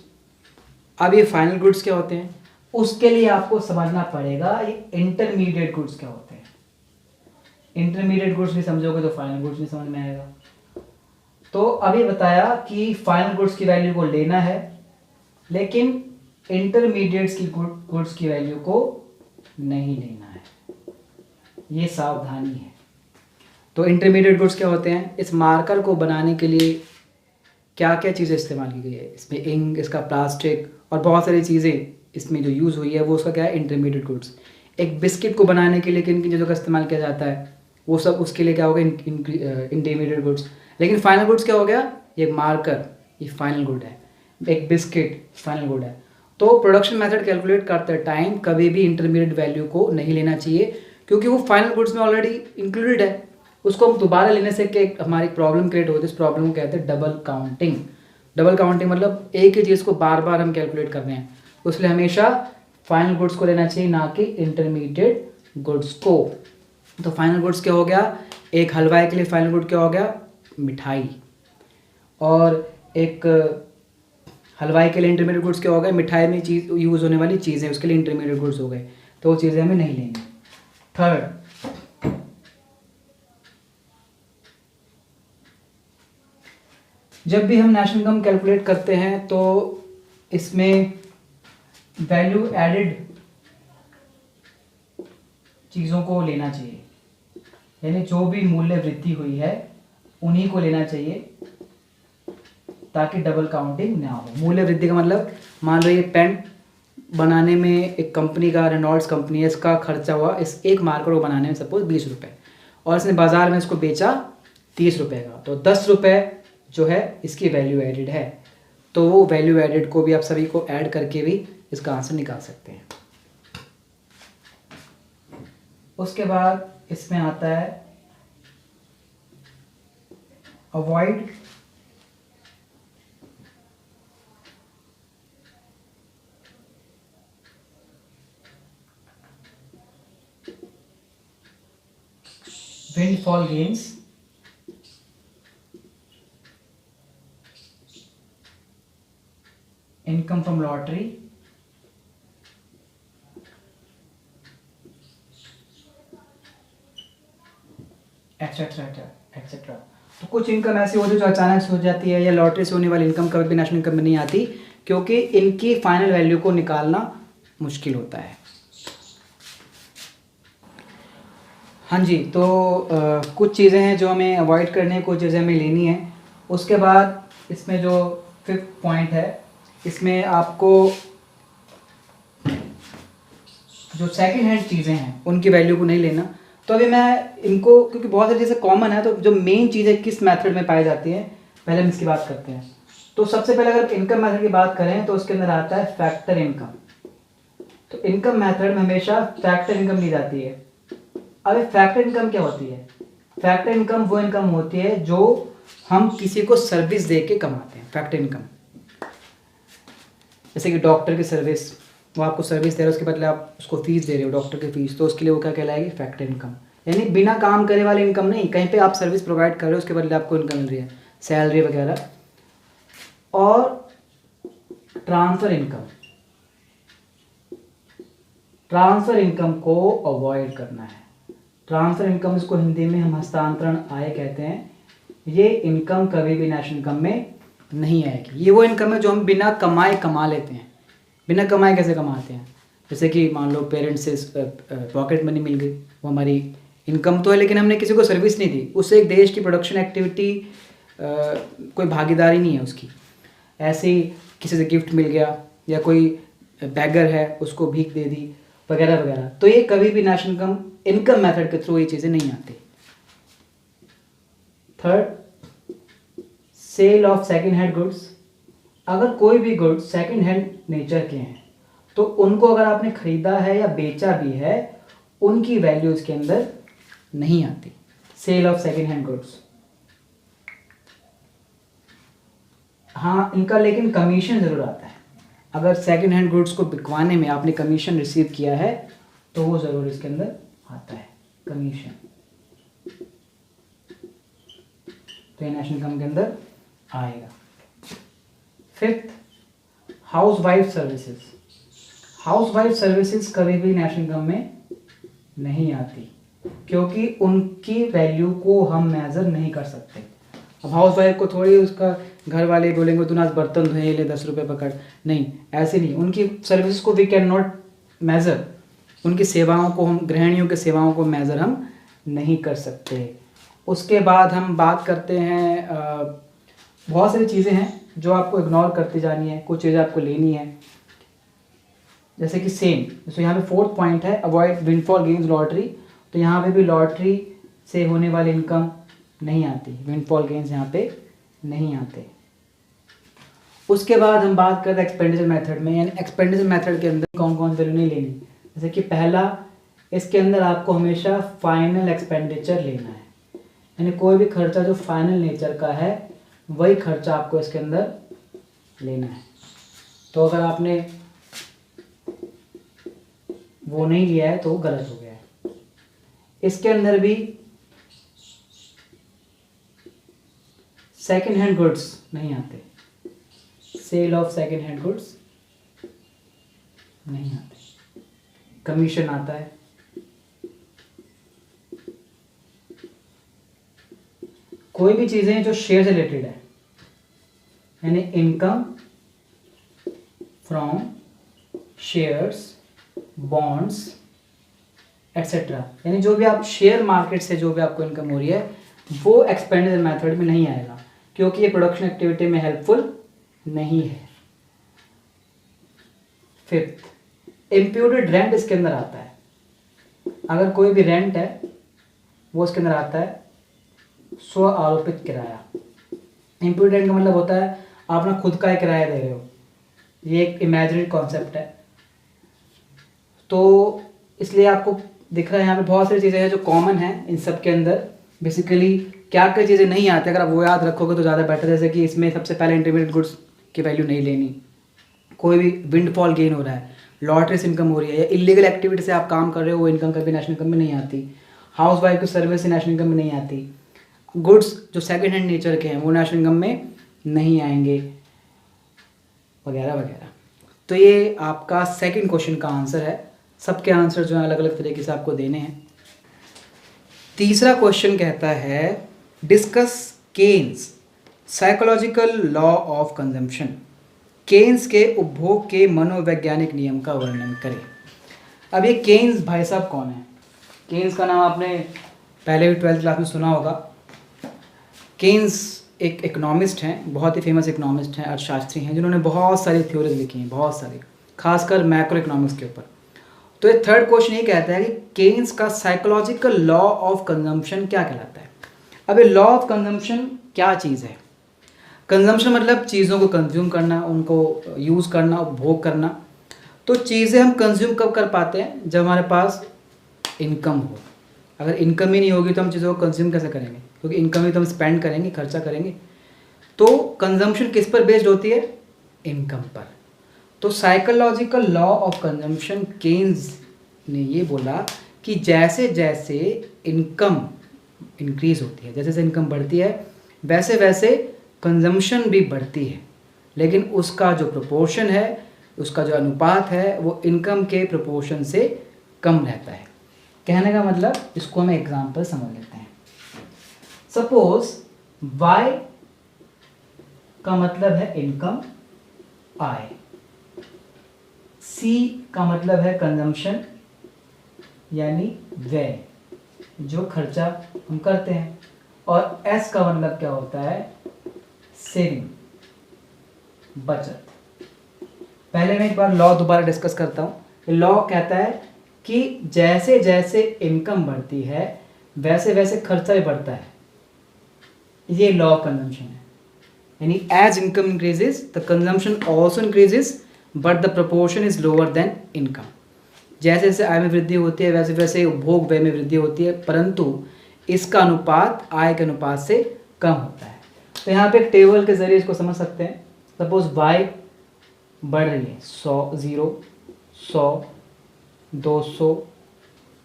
Speaker 2: अब ये फाइनल गुड्स क्या होते हैं, उसके लिए आपको समझना पड़ेगा ये इंटरमीडिएट गुड्स क्या होते हैं। इंटरमीडिएट गुड्स नहीं समझोगे तो फाइनल गुड्स नहीं समझ में आएगा। तो अभी बताया कि फाइनल गुड्स की वैल्यू को लेना है, लेकिन इंटरमीडिएट्स की गुड्स की वैल्यू को नहीं लेना है, ये सावधानी है। तो इंटरमीडिएट गुड्स क्या होते हैं, इस मार्कर को बनाने के लिए क्या क्या चीज़ें इस्तेमाल की गई है, इसमें इंक, इसका प्लास्टिक और बहुत सारी चीज़ें इसमें जो यूज़ हुई है वो उसका क्या है, इंटरमीडिएट गुड्स। एक बिस्किट को बनाने के लिए किन किन चीज़ों का इस्तेमाल किया जाता है, वो सब उसके लिए क्या होगा, इंटरमीडिएट गुड्स। लेकिन फाइनल गुड्स क्या हो गया, ये मार्कर, ये फाइनल गुड है, एक बिस्किट फाइनल गुड है। तो प्रोडक्शन मेथड कैलकुलेट करते टाइम कभी भी इंटरमीडिएट वैल्यू को नहीं लेना चाहिए, क्योंकि वो फाइनल गुड्स में ऑलरेडी इंक्लूडेड है। उसको हम दोबारा लेने से कि हमारी प्रॉब्लम क्रिएट होती है, इस प्रॉब्लम को कहते हैं डबल काउंटिंग। डबल काउंटिंग मतलब एक ही चीज़ को बार बार हम कैलकुलेट कर रहे हैं, इसलिए हमेशा फाइनल गुड्स को लेना चाहिए, ना कि इंटरमीडिएट गुड्स को। तो फाइनल गुड्स क्या हो गया, एक हलवाई के लिए फाइनल गुड क्या हो गया, मिठाई। और एक हलवाई के लिए इंटरमीडिएट गुड्स क्या हो गए, मिठाई में चीज़ यूज़ होने वाली चीज़ें, उसके लिए इंटरमीडिएट गुड्स हो गए। तो वो चीज़ें हमें नहीं लेंगे। थर्ड, जब भी हम नेशनल इनकम कैलकुलेट करते हैं तो इसमें वैल्यू एडेड चीज़ों को लेना चाहिए, यानी जो भी मूल्य वृद्धि हुई है उन्हीं को लेना चाहिए, ताकि डबल काउंटिंग ना हो। मूल्य वृद्धि का मतलब, मान लो ये पेन बनाने में एक कंपनी का, रेनॉल्ड्स कंपनी है, इसका खर्चा हुआ इस एक मार्कर को बनाने में सपोज 20 रुपये, और इसने बाज़ार में इसको बेचा 30 रुपये का, तो 10 रुपये जो है इसकी वैल्यू एडेड है। तो वो वैल्यू एडेड को भी आप सभी को ऐड करके भी इसका आंसर निकाल सकते हैं। उसके बाद इसमें आता है avoid windfall gains, income from lottery, etcetera etcetera. तो कुछ इनकम ऐसी होती है जो अचानक से हो जाती है, या लॉटरी से होने वाली इनकम कभी भी नेशनल इनकम में नहीं आती, क्योंकि इनकी फाइनल वैल्यू को निकालना मुश्किल होता है। हाँ जी, तो कुछ चीज़ें हैं जो हमें अवॉइड करनी है, कुछ चीज़ें हमें लेनी है। उसके बाद इसमें जो 5th पॉइंट है, इसमें आपको जो सेकंड हैंड चीज़ें हैं उनकी वैल्यू को नहीं लेना। तो अभी मैं इनको, क्योंकि बहुत सारी चीज़ें कॉमन है, तो जो मेन चीज़ें किस मेथड में पाई जाती हैं पहले हम इसकी बात करते हैं। तो सबसे पहले अगर इनकम मेथड की बात करें तो उसके अंदर आता है फैक्टर इनकम। तो इनकम मेथड में हमेशा फैक्टर इनकम ली जाती है। अब फैक्टर इनकम क्या होती है? फैक्टर इनकम वो इनकम होती है जो हम किसी को सर्विस दे के कमाते हैं। फैक्टर इनकम जैसे कि डॉक्टर की सर्विस, वो आपको सर्विस दे रहा है, उसके बदले आप उसको फीस दे रहे हो, डॉक्टर की फीस, तो उसके लिए वो क्या कहलाएगी? Factor income. यानी बिना काम करे वाली इनकम नहीं, कहीं पे आप सर्विस प्रोवाइड कर रहे हो, उसके बदले आपको इनकम मिल रही है, सैलरी वगैरह। और ट्रांसफर इनकम, ट्रांसफर इनकम को अवॉइड करना है। ट्रांसफर इनकम, इसको हिंदी में हम हस्तांतरण आय कहते हैं। ये इनकम कभी भी नेशनल इनकम में नहीं आएगी। ये वो इनकम है जो हम बिना कमाए कमा लेते हैं। बिना कमाए कैसे कमाते हैं? जैसे कि मान लो पेरेंट्स से पॉकेट मनी मिल गई, वो हमारी इनकम तो है, लेकिन हमने किसी को सर्विस नहीं दी, उससे एक देश की प्रोडक्शन एक्टिविटी कोई भागीदारी नहीं है उसकी। ऐसे ही किसी से गिफ्ट मिल गया, या कोई बैगर है उसको भीख दे दी, वगैरह वगैरह। तो ये कभी भी नेशनल इनकम मेथड के थ्रू ये चीज़ें नहीं आती। Third, sale of second hand goods. अगर कोई भी गुड्स सेकंड हैंड नेचर के हैं तो उनको अगर आपने खरीदा है या बेचा भी है, उनकी वैल्यू इसके अंदर नहीं आती। Sale of second hand goods, हाँ इनका लेकिन कमीशन ज़रूर आता है। अगर सेकंड हैंड गुड्स को बिकवाने में आपने कमीशन रिसीव किया है तो वो ज़रूर इसके अंदर आता है, कमीशन। तो ये नेशनल इनकम के अंदर आएगा। Fifth, house wife services. House wife services कभी भी नेशनल इनकम में नहीं आती, क्योंकि उनकी वैल्यू को हम मेजर नहीं कर सकते। अब हाउस वाइफ को थोड़ी उसका घर वाले बोलेंगे तू ना बर्तन धोए ले 10 रुपये पकड़, नहीं, ऐसे नहीं। उनकी सर्विस को वी कैन नॉट मेज़र, उनकी सेवाओं को हम, गृहिणियों की सेवाओं को मेज़र हम नहीं कर सकते। उसके बाद हम बात करते हैं, बहुत सारी चीज़ें हैं जो आपको इग्नोर करती जानी है, कुछ चीज़ें आपको लेनी है। जैसे कि सेम, जैसे यहाँ पे 4th पॉइंट है अवॉइड विंडफॉल गेन्स लॉटरी। तो यहाँ पे भी लॉटरी से होने वाली इनकम नहीं आती, विंडफॉल गेन्स यहाँ पे नहीं आते। उसके बाद हम बात करते हैं एक्सपेंडिचर मेथड में, यानी एक्सपेंडिचर मेथड के अंदर कौन कौन सी वैल्यू नहीं लेनी। जैसे कि पहला, इसके अंदर आपको हमेशा फाइनल एक्सपेंडिचर लेना है, यानी कोई भी खर्चा जो फाइनल नेचर का है वही खर्चा आपको इसके अंदर लेना है। तो अगर आपने वो नहीं लिया है तो वो गलत हो गया है। इसके अंदर भी सेकेंड हैंड गुड्स नहीं आते, sale of second hand goods नहीं आते, कमीशन आता है। कोई भी चीजें जो शेयर से रिलेटेड है, यानी income from shares, bonds etcetera, यानी जो भी आप शेयर मार्केट से जो भी आपको इनकम हो रही है वो एक्सपेंडिचर मेथड में नहीं आएगा, क्योंकि ये प्रोडक्शन एक्टिविटी में हेल्पफुल नहीं है। फिफ्थ, इम्प्यूटेड रेंट इसके अंदर आता है। अगर कोई भी रेंट है वो इसके अंदर आता है स्व आरोपित किराया। इम्प्यूटेड रेंट का मतलब होता है आप अपना खुद का ही किराया दे रहे हो, ये एक इमेजिनरी कॉन्सेप्ट है। तो इसलिए आपको दिख रहा है यहाँ पे बहुत सारी चीज़ें हैं जो कॉमन हैं इन सब के अंदर। बेसिकली क्या क्या चीज़ें नहीं आती, अगर आप वो याद रखोगे तो ज़्यादा बेटर। जैसे कि इसमें सबसे पहले इंटरमीडिएट गुड्स की वैल्यू नहीं लेनी, कोई भी विंडफॉल गेन हो रहा है, लॉटरी से इनकम हो रही है, या इलीगल एक्टिविटी से आप काम कर रहे हो, वो इनकम कभी नेशनल इनकम में नहीं आती। हाउस वाइफ की सर्विस से नेशनल इनकम में नहीं आती। गुड्स जो सेकेंड हैंड नेचर के हैं वो नेशनल इनकम में नहीं आएंगे, वगैरह वगैरह। तो ये आपका सेकंड क्वेश्चन का आंसर है। सबके आंसर जो है अलग अलग तरीके से आपको देने हैं। तीसरा क्वेश्चन कहता है discuss Keynes psychological law of consumption. Keynes के उपभोग के मनोवैज्ञानिक नियम का वर्णन करें। अब ये केन्स भाई साहब कौन है? केन्स का नाम आपने पहले भी 12th क्लास में सुना होगा। केन्स एक इकोनॉमिस्ट हैं, बहुत ही फेमस इकोनॉमिस्ट हैं, अर्थशास्त्री हैं, जिन्होंने बहुत सारी थ्योरीज लिखी हैं, बहुत सारी, खासकर मैक्रो इकोनॉमिक्स के ऊपर। तो ये थर्ड क्वेश्चन ये कहता है कि केन्स का साइकोलॉजिकल लॉ ऑफ कंजम्पशन क्या कहलाता है। अब ये लॉ ऑफ कंजम्पशन क्या चीज़ है? कंजम्पशन मतलब चीज़ों को कंज्यूम करना, उनको यूज़ करना, उपभोग करना। तो चीज़ें हम कंज्यूम कब कर पाते हैं? जब हमारे पास इनकम हो। अगर इनकम ही नहीं होगी तो हम चीज़ों को कंज्यूम कैसे करेंगे? क्योंकि इनकम ही तो हम स्पेंड करेंगे, खर्चा करेंगे। तो कंजम्पशन किस पर बेस्ड होती है? इनकम पर। तो psychological law of consumption, Keynes ने ये बोला कि जैसे जैसे इनकम इंक्रीज होती है, जैसे जैसे इनकम बढ़ती है, वैसे वैसे कंजम्पशन भी बढ़ती है, लेकिन उसका जो प्रोपोर्शन है, उसका जो अनुपात है, वो इनकम के प्रोपोर्शन से कम रहता है। कहने का मतलब, इसको हम एग्जाम्पल समझ लेते हैं। सपोज Y का मतलब है इनकम, आय, C का मतलब है कंजम्पशन यानी व्यय, जो खर्चा हम करते हैं, और S का मतलब क्या होता है? सेविंग, बचत। पहले मैं एक बार लॉ दोबारा डिस्कस करता हूँ। लॉ कहता है कि जैसे जैसे इनकम बढ़ती है वैसे वैसे खर्चा भी बढ़ता है। ये लॉ ऑफ कंजम्पशन है, यानी as income increases the consumption also increases but the proportion is lower than income. जैसे जैसे आय में वृद्धि होती है वैसे वैसे उपभोग व्यय में वृद्धि होती है, परंतु इसका अनुपात आय के अनुपात से कम होता है। तो यहाँ पे एक टेबल के जरिए इसको समझ सकते हैं। सपोज Y बढ़ रही है, 100, 0, 100, 200,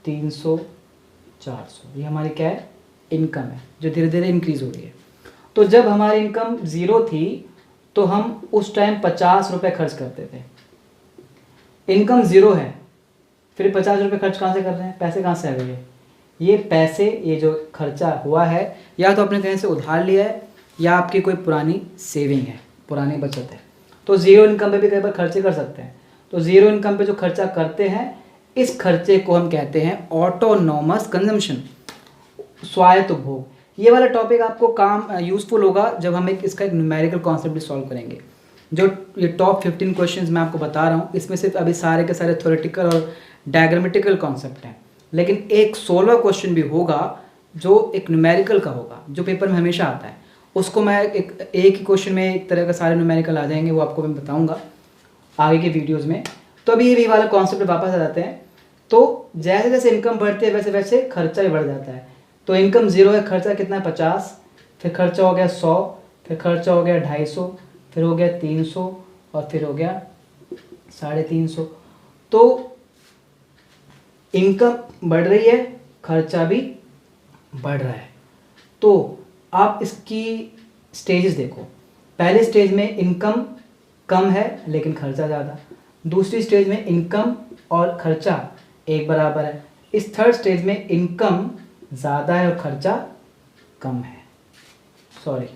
Speaker 2: 300, 400, ये हमारी क्या है? इनकम है, जो धीरे धीरे इंक्रीज हो रही है। तो जब हमारी इनकम 0 थी तो हम उस टाइम 50 रुपये खर्च करते थे। इनकम 0 है, फिर 50 रुपये खर्च कहाँ से कर रहे हैं? पैसे कहाँ से आ गए? ये पैसे, ये जो खर्चा हुआ है, या तो आपने कहीं से उधार लिया है या आपकी कोई पुरानी सेविंग है, पुरानी बचत है। तो 0 इनकम पे भी कई बार खर्चे कर सकते हैं। तो 0 इनकम पे जो खर्चा करते हैं, इस खर्चे को हम कहते हैं ऑटोनोमस कंजम्पशन, स्वायत्त उपभोग। ये वाला टॉपिक आपको काम यूज़फुल होगा जब हम इसका एक न्यूमेरिकल कॉन्सेप्ट भी सॉल्व करेंगे। जो ये टॉप 15 क्वेश्चंस मैं आपको बता रहा हूँ, इसमें सिर्फ अभी सारे के सारे थ्योरेटिकल और डायग्रामेटिकल कॉन्सेप्ट हैं, लेकिन एक 16वां क्वेश्चन भी होगा जो एक न्यूमेरिकल का होगा, जो पेपर में हमेशा आता है। उसको मैं एक ही क्वेश्चन में एक तरह का सारे न्यूमेरिकल आ जाएंगे, वो आपको मैं बताऊँगा आगे के वीडियोज़ में। तो अभी ये वाला कॉन्सेप्ट वापस आ जाते हैं। तो जैसे जैसे इनकम बढ़ती है वैसे वैसे खर्चा भी बढ़ जाता है। तो इनकम 0 है, खर्चा कितना है? 50, फिर खर्चा हो गया 100, फिर खर्चा हो गया 250, फिर हो गया 300, और फिर हो गया 350। तो इनकम बढ़ रही है, खर्चा भी बढ़ रहा है। तो आप इसकी स्टेजेस देखो। पहले स्टेज में इनकम कम है लेकिन खर्चा ज़्यादा, दूसरी स्टेज में इनकम और खर्चा एक बराबर है, इस थर्ड स्टेज में इनकम ज़्यादा है और खर्चा कम है। सॉरी,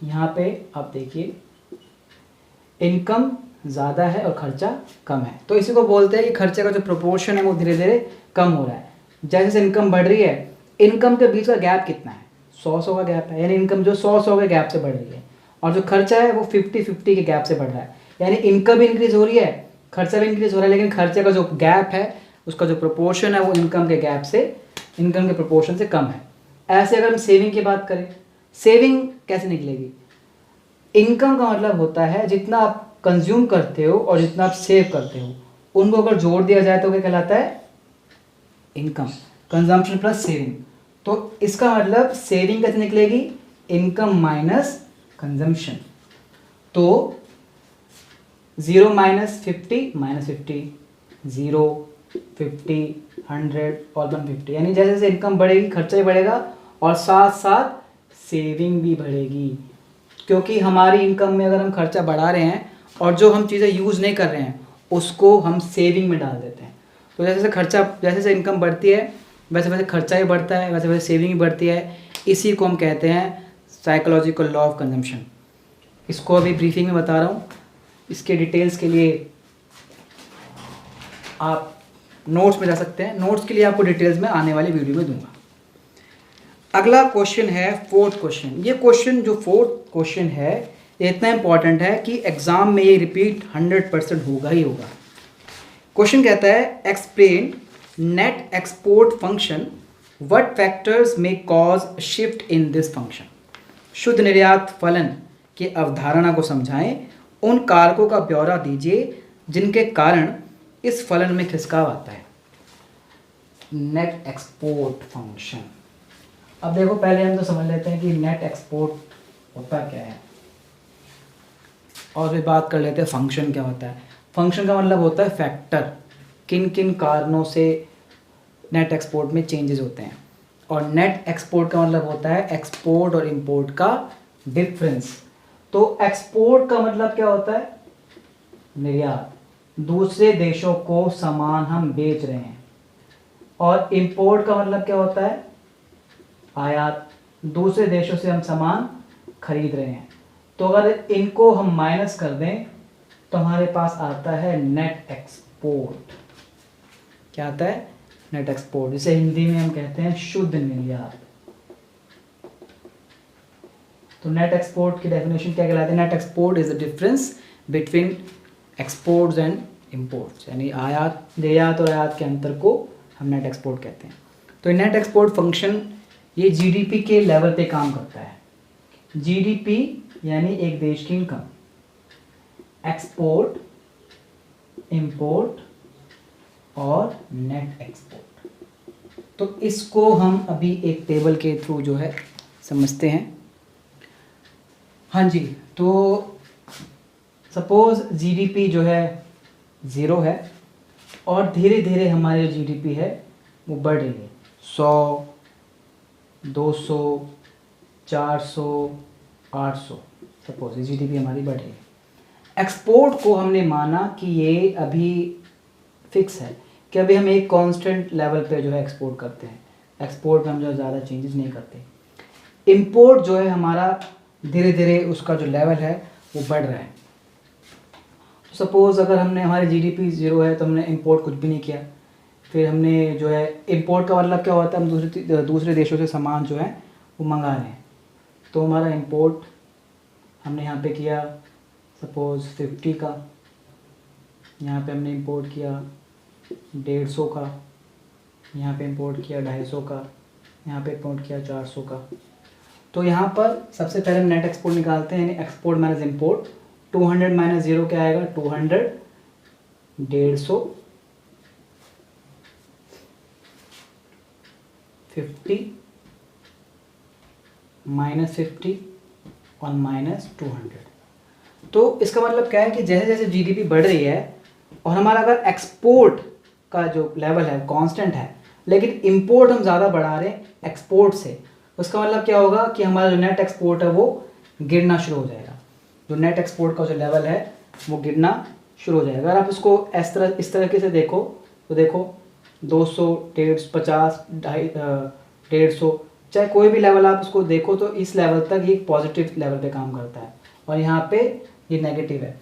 Speaker 2: यहाँ पे आप देखिए इनकम ज़्यादा है और खर्चा कम है, तो इसी को बोलते हैं कि खर्चे का जो प्रोपोर्शन है वो धीरे धीरे कम हो रहा है। जैसे जैसे इनकम बढ़ रही है, इनकम के बीच का गैप कितना है, 100 का गैप है, यानी इनकम जो 100 के गैप से बढ़ रही है, और जो खर्चा है वो 50-50 के गैप से बढ़ रहा है। यानी इनकम भी इंक्रीज हो रही है, खर्चा भी इंक्रीज हो रहा है, लेकिन खर्चे का जो गैप है उसका जो प्रोपोर्शन है वो इनकम के गैप से, इनकम के प्रोपोर्शन से कम है। ऐसे अगर हम सेविंग की बात करें, सेविंग कैसे निकलेगी? इनकम का मतलब होता है जितना आप कंज्यूम करते हो और जितना आप सेव करते हो, उनको अगर जोड़ दिया जाए तो क्या कहलाता है? इनकम। Consumption plus saving. तो इसका मतलब सेविंग कैसे निकलेगी? Income minus consumption. तो 0 - 50 -50, 0, 50, 100 और 150, यानी जैसे जैसे इनकम बढ़ेगी खर्चा भी बढ़ेगा और साथ साथ सेविंग भी बढ़ेगी। क्योंकि हमारी इनकम में अगर हम खर्चा बढ़ा रहे हैं और जो हम चीज़ें यूज़ नहीं कर रहे हैं उसको हम सेविंग में डाल देते हैं, तो जैसे जैसे इनकम बढ़ती है वैसे वैसे खर्चा भी बढ़ता है, वैसे वैसे सेविंग भी बढ़ती है। इसी को हम कहते हैं साइकोलॉजिकल लॉ ऑफ कंजम्पशन। इसको अभी ब्रीफिंग में बता रहा हूँ, इसके डिटेल्स के लिए आप नोट्स में जा सकते हैं, नोट्स के लिए आपको डिटेल्स में आने वाली वीडियो में दूंगा। अगला क्वेश्चन है फोर्थ क्वेश्चन। ये क्वेश्चन जो फोर्थ क्वेश्चन है ये इतना इंपॉर्टेंट है कि एग्जाम में ये रिपीट 100% होगा ही होगा। क्वेश्चन कहता है explain net export function, what factors may cause shift in this function. शुद्ध निर्यात फलन की अवधारणा को समझाएं, उन कारकों का ब्यौरा दीजिए जिनके कारण इस फलन में खिसकाव आता है। Net export function. अब देखो पहले हम तो समझ लेते हैं कि नेट एक्सपोर्ट होता क्या है और फिर बात कर लेते हैं फंक्शन क्या होता है। फंक्शन का मतलब होता है फैक्टर, किन किन कारणों से नेट एक्सपोर्ट में चेंजेस होते हैं। और नेट एक्सपोर्ट का मतलब होता है एक्सपोर्ट और इंपोर्ट का डिफरेंस। तो एक्सपोर्ट का मतलब क्या होता है? निर्यात, दूसरे देशों को सामान हम बेच रहे हैं। और इंपोर्ट का मतलब क्या होता है? आयात, दूसरे देशों से हम सामान खरीद रहे हैं। तो अगर इनको हम माइनस कर दें तो हमारे पास आता है नेट एक्सपोर्ट। क्या आता है? नेट एक्सपोर्ट, जिसे हिंदी में हम कहते हैं शुद्ध निर्यात। तो नेट एक्सपोर्ट की डेफिनेशन क्या कहलाती है? Net export is the difference between exports and imports, यानी आयात, निर्यात और आयात के अंतर को हम नेट एक्सपोर्ट कहते हैं। तो नेट एक्सपोर्ट फंक्शन ये जीडीपी के लेवल पे काम करता है। जीडीपी यानी एक देश की इनकम, एक्सपोर्ट, इंपोर्ट और नेट एक्सपोर्ट। तो इसको हम अभी एक टेबल के थ्रू जो है समझते हैं। हाँ जी, तो सपोज जीडीपी जो है 0 है और धीरे धीरे हमारी जो जीडीपी है वो बढ़ रही है, 100, 200, 400, 800, सपोज जीडीपी हमारी बढ़ रही है। एक्सपोर्ट को हमने माना कि ये अभी फिक्स है, कि अभी हम एक कांस्टेंट लेवल पे जो है एक्सपोर्ट करते हैं, एक्सपोर्ट में हम जो ज़्यादा चेंजेस नहीं करते। इंपोर्ट जो है हमारा धीरे धीरे उसका जो लेवल है वो बढ़ रहा है। तो सपोज़ अगर हमने हमारी जीडीपी 0 है तो हमने इंपोर्ट कुछ भी नहीं किया, फिर हमने जो है इंपोर्ट का मतलब क्या होता है? हम दूसरे देशों से सामान जो है वो मंगा रहे हैं। तो हमारा इंपोर्ट हमने यहाँ पे किया सपोज़ 50 का, यहाँ पे हमने इंपोर्ट किया 150 का, यहाँ पे इंपोर्ट किया 250 का, यहाँ पे इंपोर्ट किया 400 का। तो यहाँ पर सबसे पहले हम नेट एक्सपोर्ट निकालते हैं, यानी एक्सपोर्ट माइनस इंपोर्ट। 200 माइनस 0 क्या आएगा? 200, 150, 50, -50 और -200। तो इसका मतलब क्या है कि जैसे जैसे जीडीपी बढ़ रही है और हमारा अगर एक्सपोर्ट का जो लेवल है कांस्टेंट है, लेकिन इंपोर्ट हम ज़्यादा बढ़ा रहे हैं एक्सपोर्ट से, उसका मतलब क्या होगा कि हमारा जो नेट एक्सपोर्ट है वो गिरना शुरू हो जाएगा। जो नेट एक्सपोर्ट का जो लेवल है वो गिरना शुरू हो जाएगा। अगर आप इसको इस तरीके से देखो तो देखो 200, 150, 50, 150, चाहे कोई भी लेवल आप इसको देखो तो इस लेवल तक ये पॉजिटिव लेवल पे काम करता है और यहाँ पे ये नेगेटिव है।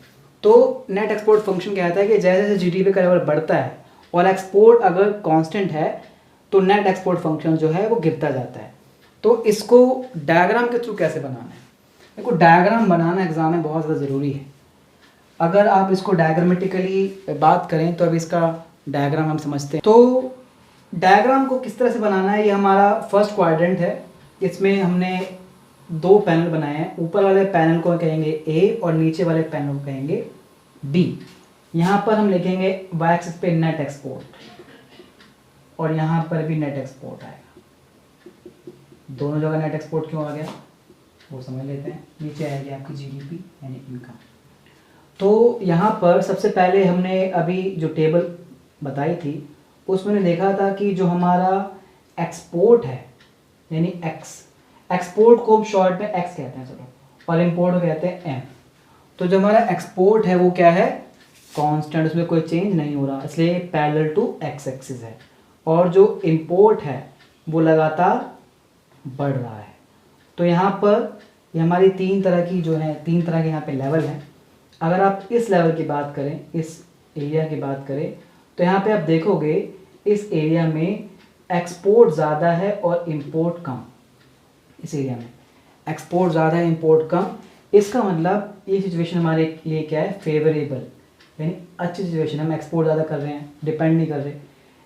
Speaker 2: तो नेट एक्सपोर्ट फंक्शन कहता है कि जैसे जैसे जीडीपी का लेवल बढ़ता है और एक्सपोर्ट अगर कांस्टेंट है तो नेट एक्सपोर्ट फंक्शन जो है वो गिरता जाता है। तो इसको डायग्राम के थ्रू कैसे बनाना है? देखो डायग्राम बनाना एग्जाम में बहुत ज़्यादा ज़रूरी है। अगर आप इसको डायग्रामेटिकली बात करें तो अब इसका डायग्राम हम समझते हैं। तो डायग्राम को किस तरह से बनाना है, ये हमारा फर्स्ट क्वाड्रेंट है। इसमें हमने 2 पैनल बनाए हैं। ऊपर वाले पैनल को कहेंगे ए और नीचे वाले पैनल को कहेंगे बी। यहाँ पर हम लिखेंगे वाई एक्सिस पे नेट एक्सपोर्ट और यहाँ पर भी नेट एक्सपोर्ट आएगा। दोनों जगह नेट एक्सपोर्ट क्यों आ गया वो समझ लेते हैं। नीचे आएगी आपकी जीडीपी यानी इनकम। तो यहाँ पर सबसे पहले हमने अभी जो टेबल बताई थी उसमें ने देखा था कि जो हमारा एक्सपोर्ट है यानी एक्स, एक्सपोर्ट को शॉर्ट में एक्स कहते हैं चलो, और इम्पोर्ट को कहते हैं एम। तो जो हमारा एक्सपोर्ट है वो क्या है, कांस्टेंट, उसमें कोई चेंज नहीं हो रहा, इसलिए पैरेलल टू एक्स एक्सिस है। और जो इम्पोर्ट है वो लगातार बढ़ रहा है। तो यहाँ पर ये हमारी 3 तरह की जो है 3 तरह के यहाँ पे लेवल हैं। अगर आप इस लेवल की बात करें, इस एरिया की बात करें, तो यहाँ पे आप देखोगे इस एरिया में एक्सपोर्ट ज़्यादा है और इंपोर्ट कम। इस एरिया में एक्सपोर्ट ज़्यादा है, इंपोर्ट कम। इसका मतलब ये सिचुएशन हमारे लिए क्या है, फेवरेबल, यानी अच्छी सिचुएशन। हम एक्सपोर्ट ज़्यादा कर रहे हैं, डिपेंड नहीं कर रहे।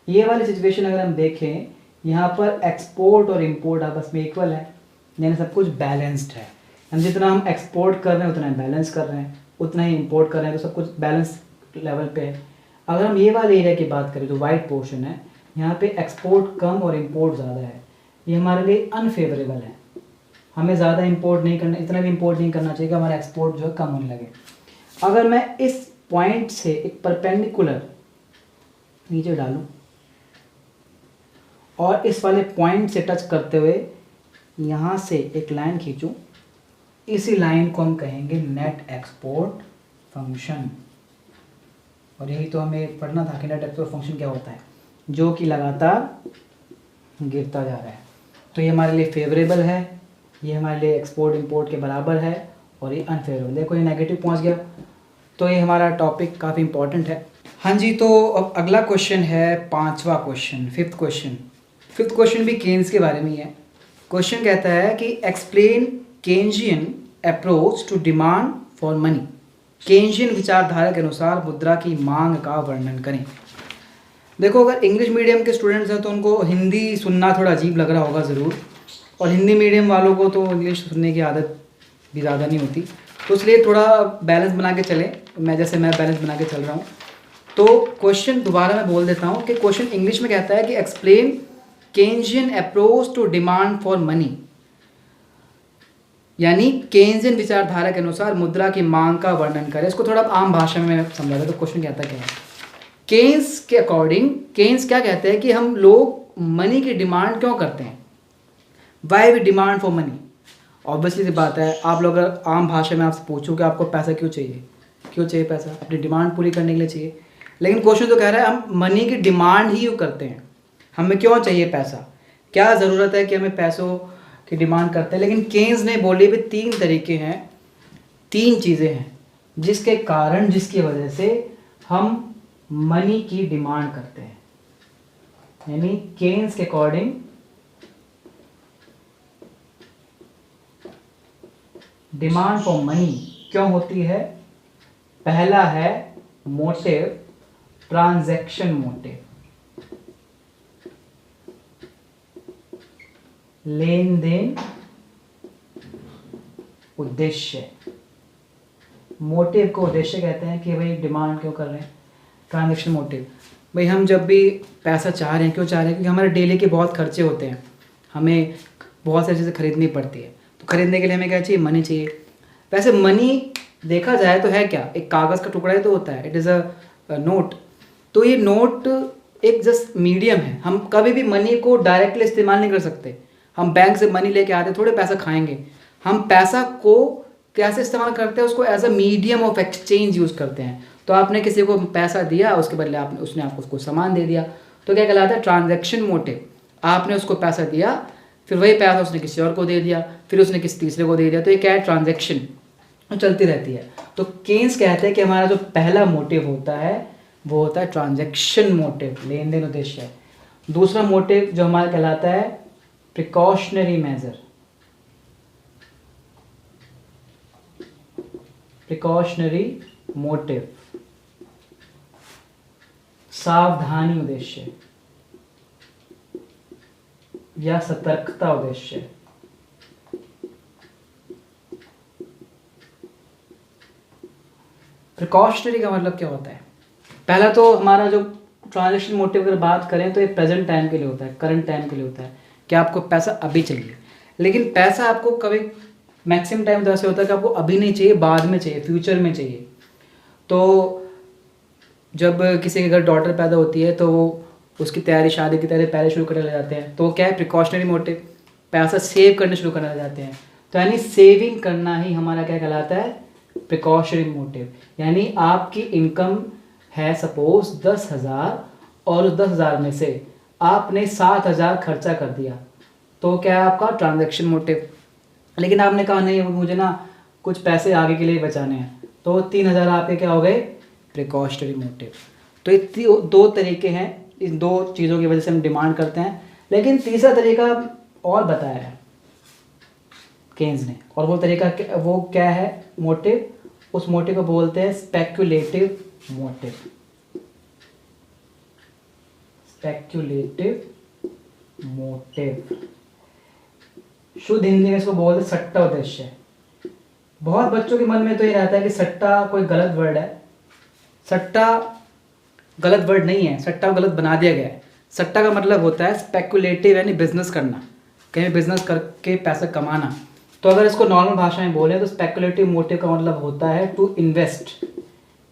Speaker 2: ये वाली सिचुएशन अगर हम देखें, यहाँ पर एक्सपोर्ट और इंपोर्ट आपस में इक्वल है, यानी सब कुछ बैलेंस्ड है। हम जितना हम एक्सपोर्ट कर रहे हैं उतना बैलेंस कर रहे हैं, उतना ही इंपोर्ट कर रहे हैं, तो सब कुछ बैलेंस लेवल पे है। अगर हम ये वाले एरिया की बात करें जो वाइट पोर्शन है, यहाँ पे एक्सपोर्ट कम और इंपोर्ट ज़्यादा है, ये हमारे लिए अनफेवरेबल है। हमें ज़्यादा इंपोर्ट नहीं करना, इतना भी इंपोर्ट नहीं करना चाहिए कि हमारा एक्सपोर्ट जो है कम होने लगे। अगर मैं इस पॉइंट से एक परपेंडिकुलर नीचे डालूं और इस वाले पॉइंट से टच करते हुए यहाँ से एक लाइन खींचूं, इसी लाइन को हम कहेंगे नेट एक्सपोर्ट फंक्शन। और यही तो हमें पढ़ना था कि नेट एक्सपोर्ट फंक्शन क्या होता है, जो कि लगातार गिरता जा रहा है। तो ये हमारे लिए फेवरेबल है, ये हमारे लिए एक्सपोर्ट इंपोर्ट के बराबर है, और ये अनफेवरेबल। देखो ये नेगेटिव पहुंच गया। तो ये हमारा टॉपिक काफ़ी इंपॉर्टेंट है। हाँ जी, तो अब अगला क्वेश्चन है 5वां question, 5th question. 5th question भी केन्स के बारे में ही है। क्वेश्चन कहता है कि explain Keynesian approach to demand for money. Keynesian विचारधारा के अनुसार मुद्रा की मांग का वर्णन करें। देखो, अगर इंग्लिश मीडियम के स्टूडेंट्स हैं तो उनको हिंदी सुनना थोड़ा अजीब लग रहा होगा ज़रूर, और हिंदी मीडियम वालों को तो इंग्लिश सुनने की आदत भी ज़्यादा नहीं होती, तो इसलिए थोड़ा बैलेंस बना के चलें। मैं बैलेंस बना के चल रहा हूँ। तो क्वेश्चन दोबारा मैं बोल देता हूँ कि क्वेश्चन इंग्लिश में कहता है कि explain Keynesian approach to demand for money, यानी केन्जियन विचारधारा के अनुसार मुद्रा की मांग का वर्णन करें। इसको थोड़ा आम भाषा में मैं समझाता। तो क्वेश्चन कहता क्या है, केन्स के अकॉर्डिंग केन्स क्या कहते हैं कि हम लोग मनी की डिमांड क्यों करते हैं, why we demand for money. Obviously सी बात है, आप लोग अगर आम भाषा में आपसे पूछो कि आपको पैसा क्यों चाहिए पैसा, अपनी डिमांड पूरी करने के लिए चाहिए। लेकिन क्वेश्चन तो कह रहा है हम मनी की डिमांड ही क्यों करते हैं, हमें क्यों चाहिए पैसा, क्या ज़रूरत है कि हमें पैसों की डिमांड करते हैं। लेकिन केन्स ने बोले भी 3 तरीके हैं, 3 चीज़ें हैं जिसके कारण, जिसकी वजह से हम मनी की डिमांड करते हैं। यानी केन्स के अकॉर्डिंग डिमांड फॉर मनी क्यों होती है। पहला है मोटिव, ट्रांजैक्शन मोटिव, लेन देन उद्देश्य। मोटिव को उद्देश्य कहते हैं कि भाई डिमांड क्यों कर रहे हैं। ट्रांजैक्शन मोटिव, भाई हम जब भी पैसा चाह रहे हैं, क्यों चाह रहे हैं, क्योंकि हमारे डेली के बहुत खर्चे होते हैं, हमें बहुत सारी चीज़ें खरीदनी पड़ती है, तो खरीदने के लिए हमें क्या चाहिए, मनी चाहिए। वैसे मनी देखा जाए तो है क्या, एक कागज़ का टुकड़ा ही तो होता है, इट इज़ अ नोट। तो ये नोट एक जस्ट मीडियम है, हम कभी भी मनी को डायरेक्टली इस्तेमाल नहीं कर सकते। हम बैंक से मनी लेके आते थोड़े पैसा खाएंगे, हम पैसा को कैसे इस्तेमाल करते हैं, उसको as a medium of exchange use करते हैं। तो आपने किसी को पैसा दिया, उसके बदले आपने उसने आपको उसको सामान दे दिया, तो क्या कहलाता है, ट्रांजैक्शन मोटिव। आपने उसको पैसा दिया, फिर वही पैसा उसने किसी और को दे दिया, फिर उसने किसी तीसरे को दे दिया, तो ये क्या है, ट्रांजैक्शन चलती रहती है। तो केन्स कहते हैं कि हमारा जो पहला मोटिव होता है वो होता है ट्रांजैक्शन मोटिव, लेन देन उद्देश्य है। दूसरा मोटिव जो हमारा कहलाता है प्रिकॉशनरी मेजर, प्रिकॉशनरी मोटिव, सावधानी उद्देश्य या सतर्कता उद्देश्य। प्रिकॉशनरी का मतलब क्या होता है, पहला तो हमारा जो ट्रांजैक्शन मोटिव अगर बात करें तो ये प्रेजेंट टाइम के लिए होता है, करंट टाइम के लिए होता है कि आपको पैसा अभी चाहिए। लेकिन पैसा आपको कभी मैक्सिमम टाइम तो ऐसे होता है कि आपको अभी नहीं चाहिए, बाद में चाहिए, फ्यूचर में चाहिए। तो जब किसी के घर डॉटर पैदा होती है तो वो उसकी तैयारी, शादी की तैयारी पहले शुरू करने लग जाते हैं, तो क्या है, प्रिकॉशनरी मोटिव, पैसा सेव करने शुरू करने लग जाते हैं। तो यानी सेविंग करना ही हमारा क्या कहलाता है, प्रिकॉशनरी मोटिव। यानी आपकी इनकम है सपोज 10,000 और उस 10,000 में से आपने 7,000 खर्चा कर दिया, तो क्या है आपका ट्रांजैक्शन मोटिव। लेकिन आपने कहा नहीं, मुझे ना कुछ पैसे आगे के लिए बचाने हैं, तो 3,000 आपके क्या हो गए, प्रिकॉशनरी मोटिव। तो ये दो तरीके हैं, इन दो चीज़ों की वजह से हम डिमांड करते हैं। लेकिन तीसरा तरीका और बताया है केन्स ने, और वो तरीका वो क्या है, मोटिव, उस मोटिव को बोलते हैं स्पेक्युलेटिव मोटिव, स्पेक्युलेटिव मोटिव। शुद्ध हिंदी में इसको बोलते हैं सट्टा उद्देश्य। बहुत बच्चों के मन में तो ये रहता है कि सट्टा कोई गलत वर्ड है। सट्टा गलत वर्ड नहीं है, सट्टा गलत बना दिया गया है। सट्टा का मतलब होता है स्पेक्युलेटिव, यानी बिजनेस करना, कहीं बिजनेस करके पैसा कमाना। तो अगर इसको नॉर्मल भाषा में बोलें तो स्पेक्युलेटिव मोटिव का मतलब होता है टू इन्वेस्ट,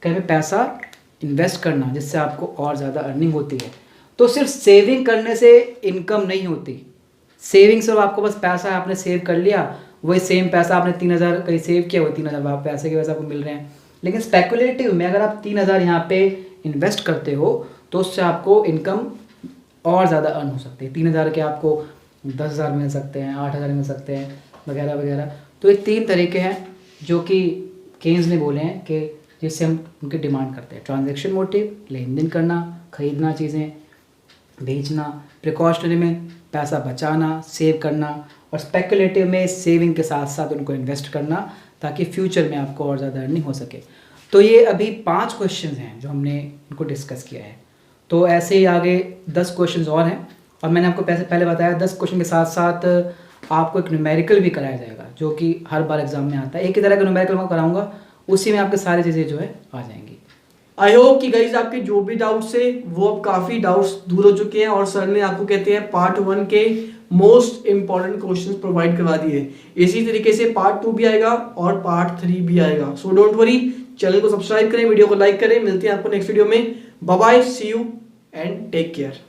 Speaker 2: कहीं पे पैसा इन्वेस्ट करना जिससे आपको और ज़्यादा अर्निंग होती है। तो सिर्फ सेविंग करने से इनकम नहीं होती। सेविंग से आपको बस पैसा आपने सेव कर लिया, वही सेम पैसा आपने 3,000 कहीं सेव किया, वही 3,000 पैसे के वैसे आपको मिल रहे हैं। लेकिन स्पेक्युलेटिव में अगर आप 3,000 यहाँ पे इन्वेस्ट करते हो तो उससे आपको इनकम और ज़्यादा अर्न हो सकती है। 3,000 के आपको 10,000 मिल सकते हैं, 8,000 मिल सकते हैं, वगैरह वगैरह। तो ये 3 तरीके हैं जो कि केन्स ने बोले हैं कि जिससे हम उनकी डिमांड करते हैं। ट्रांजैक्शन मोटिव, लेन देन करना, खरीदना चीज़ें, बेचना। प्रिकॉशनरी में पैसा बचाना, सेव करना। और स्पेकुलेटिव में सेविंग के साथ साथ उनको इन्वेस्ट करना ताकि फ्यूचर में आपको और ज़्यादा अर्निंग हो सके। तो ये अभी 5 क्वेश्चंस हैं जो हमने इनको डिस्कस किया है। तो ऐसे ही आगे 10 क्वेश्चंस और हैं, और मैंने आपको पहले बताया 10 क्वेश्चन के साथ साथ आपको एक न्यूमेरिकल भी कराया जाएगा जो कि हर बार एग्जाम में आता है। एक ही तरह का न्यूमेरिकल मैं कराऊंगा, उसी में आपके सारी चीज़ें जो है आ जाएंगी।
Speaker 1: आई होप कि गाइज आपके जो भी डाउट्स है वो अब काफ़ी डाउट्स दूर हो चुके हैं, और सर ने आपको कहते हैं पार्ट 1 के मोस्ट इंपॉर्टेंट क्वेश्चंस प्रोवाइड करवा दिए। इसी तरीके से पार्ट 2 भी आएगा और पार्ट 3 भी आएगा। सो डोंट वरी, चैनल को सब्सक्राइब करें, वीडियो को लाइक करें। मिलते हैं आपको नेक्स्ट वीडियो में। Bye bye, see you and take care.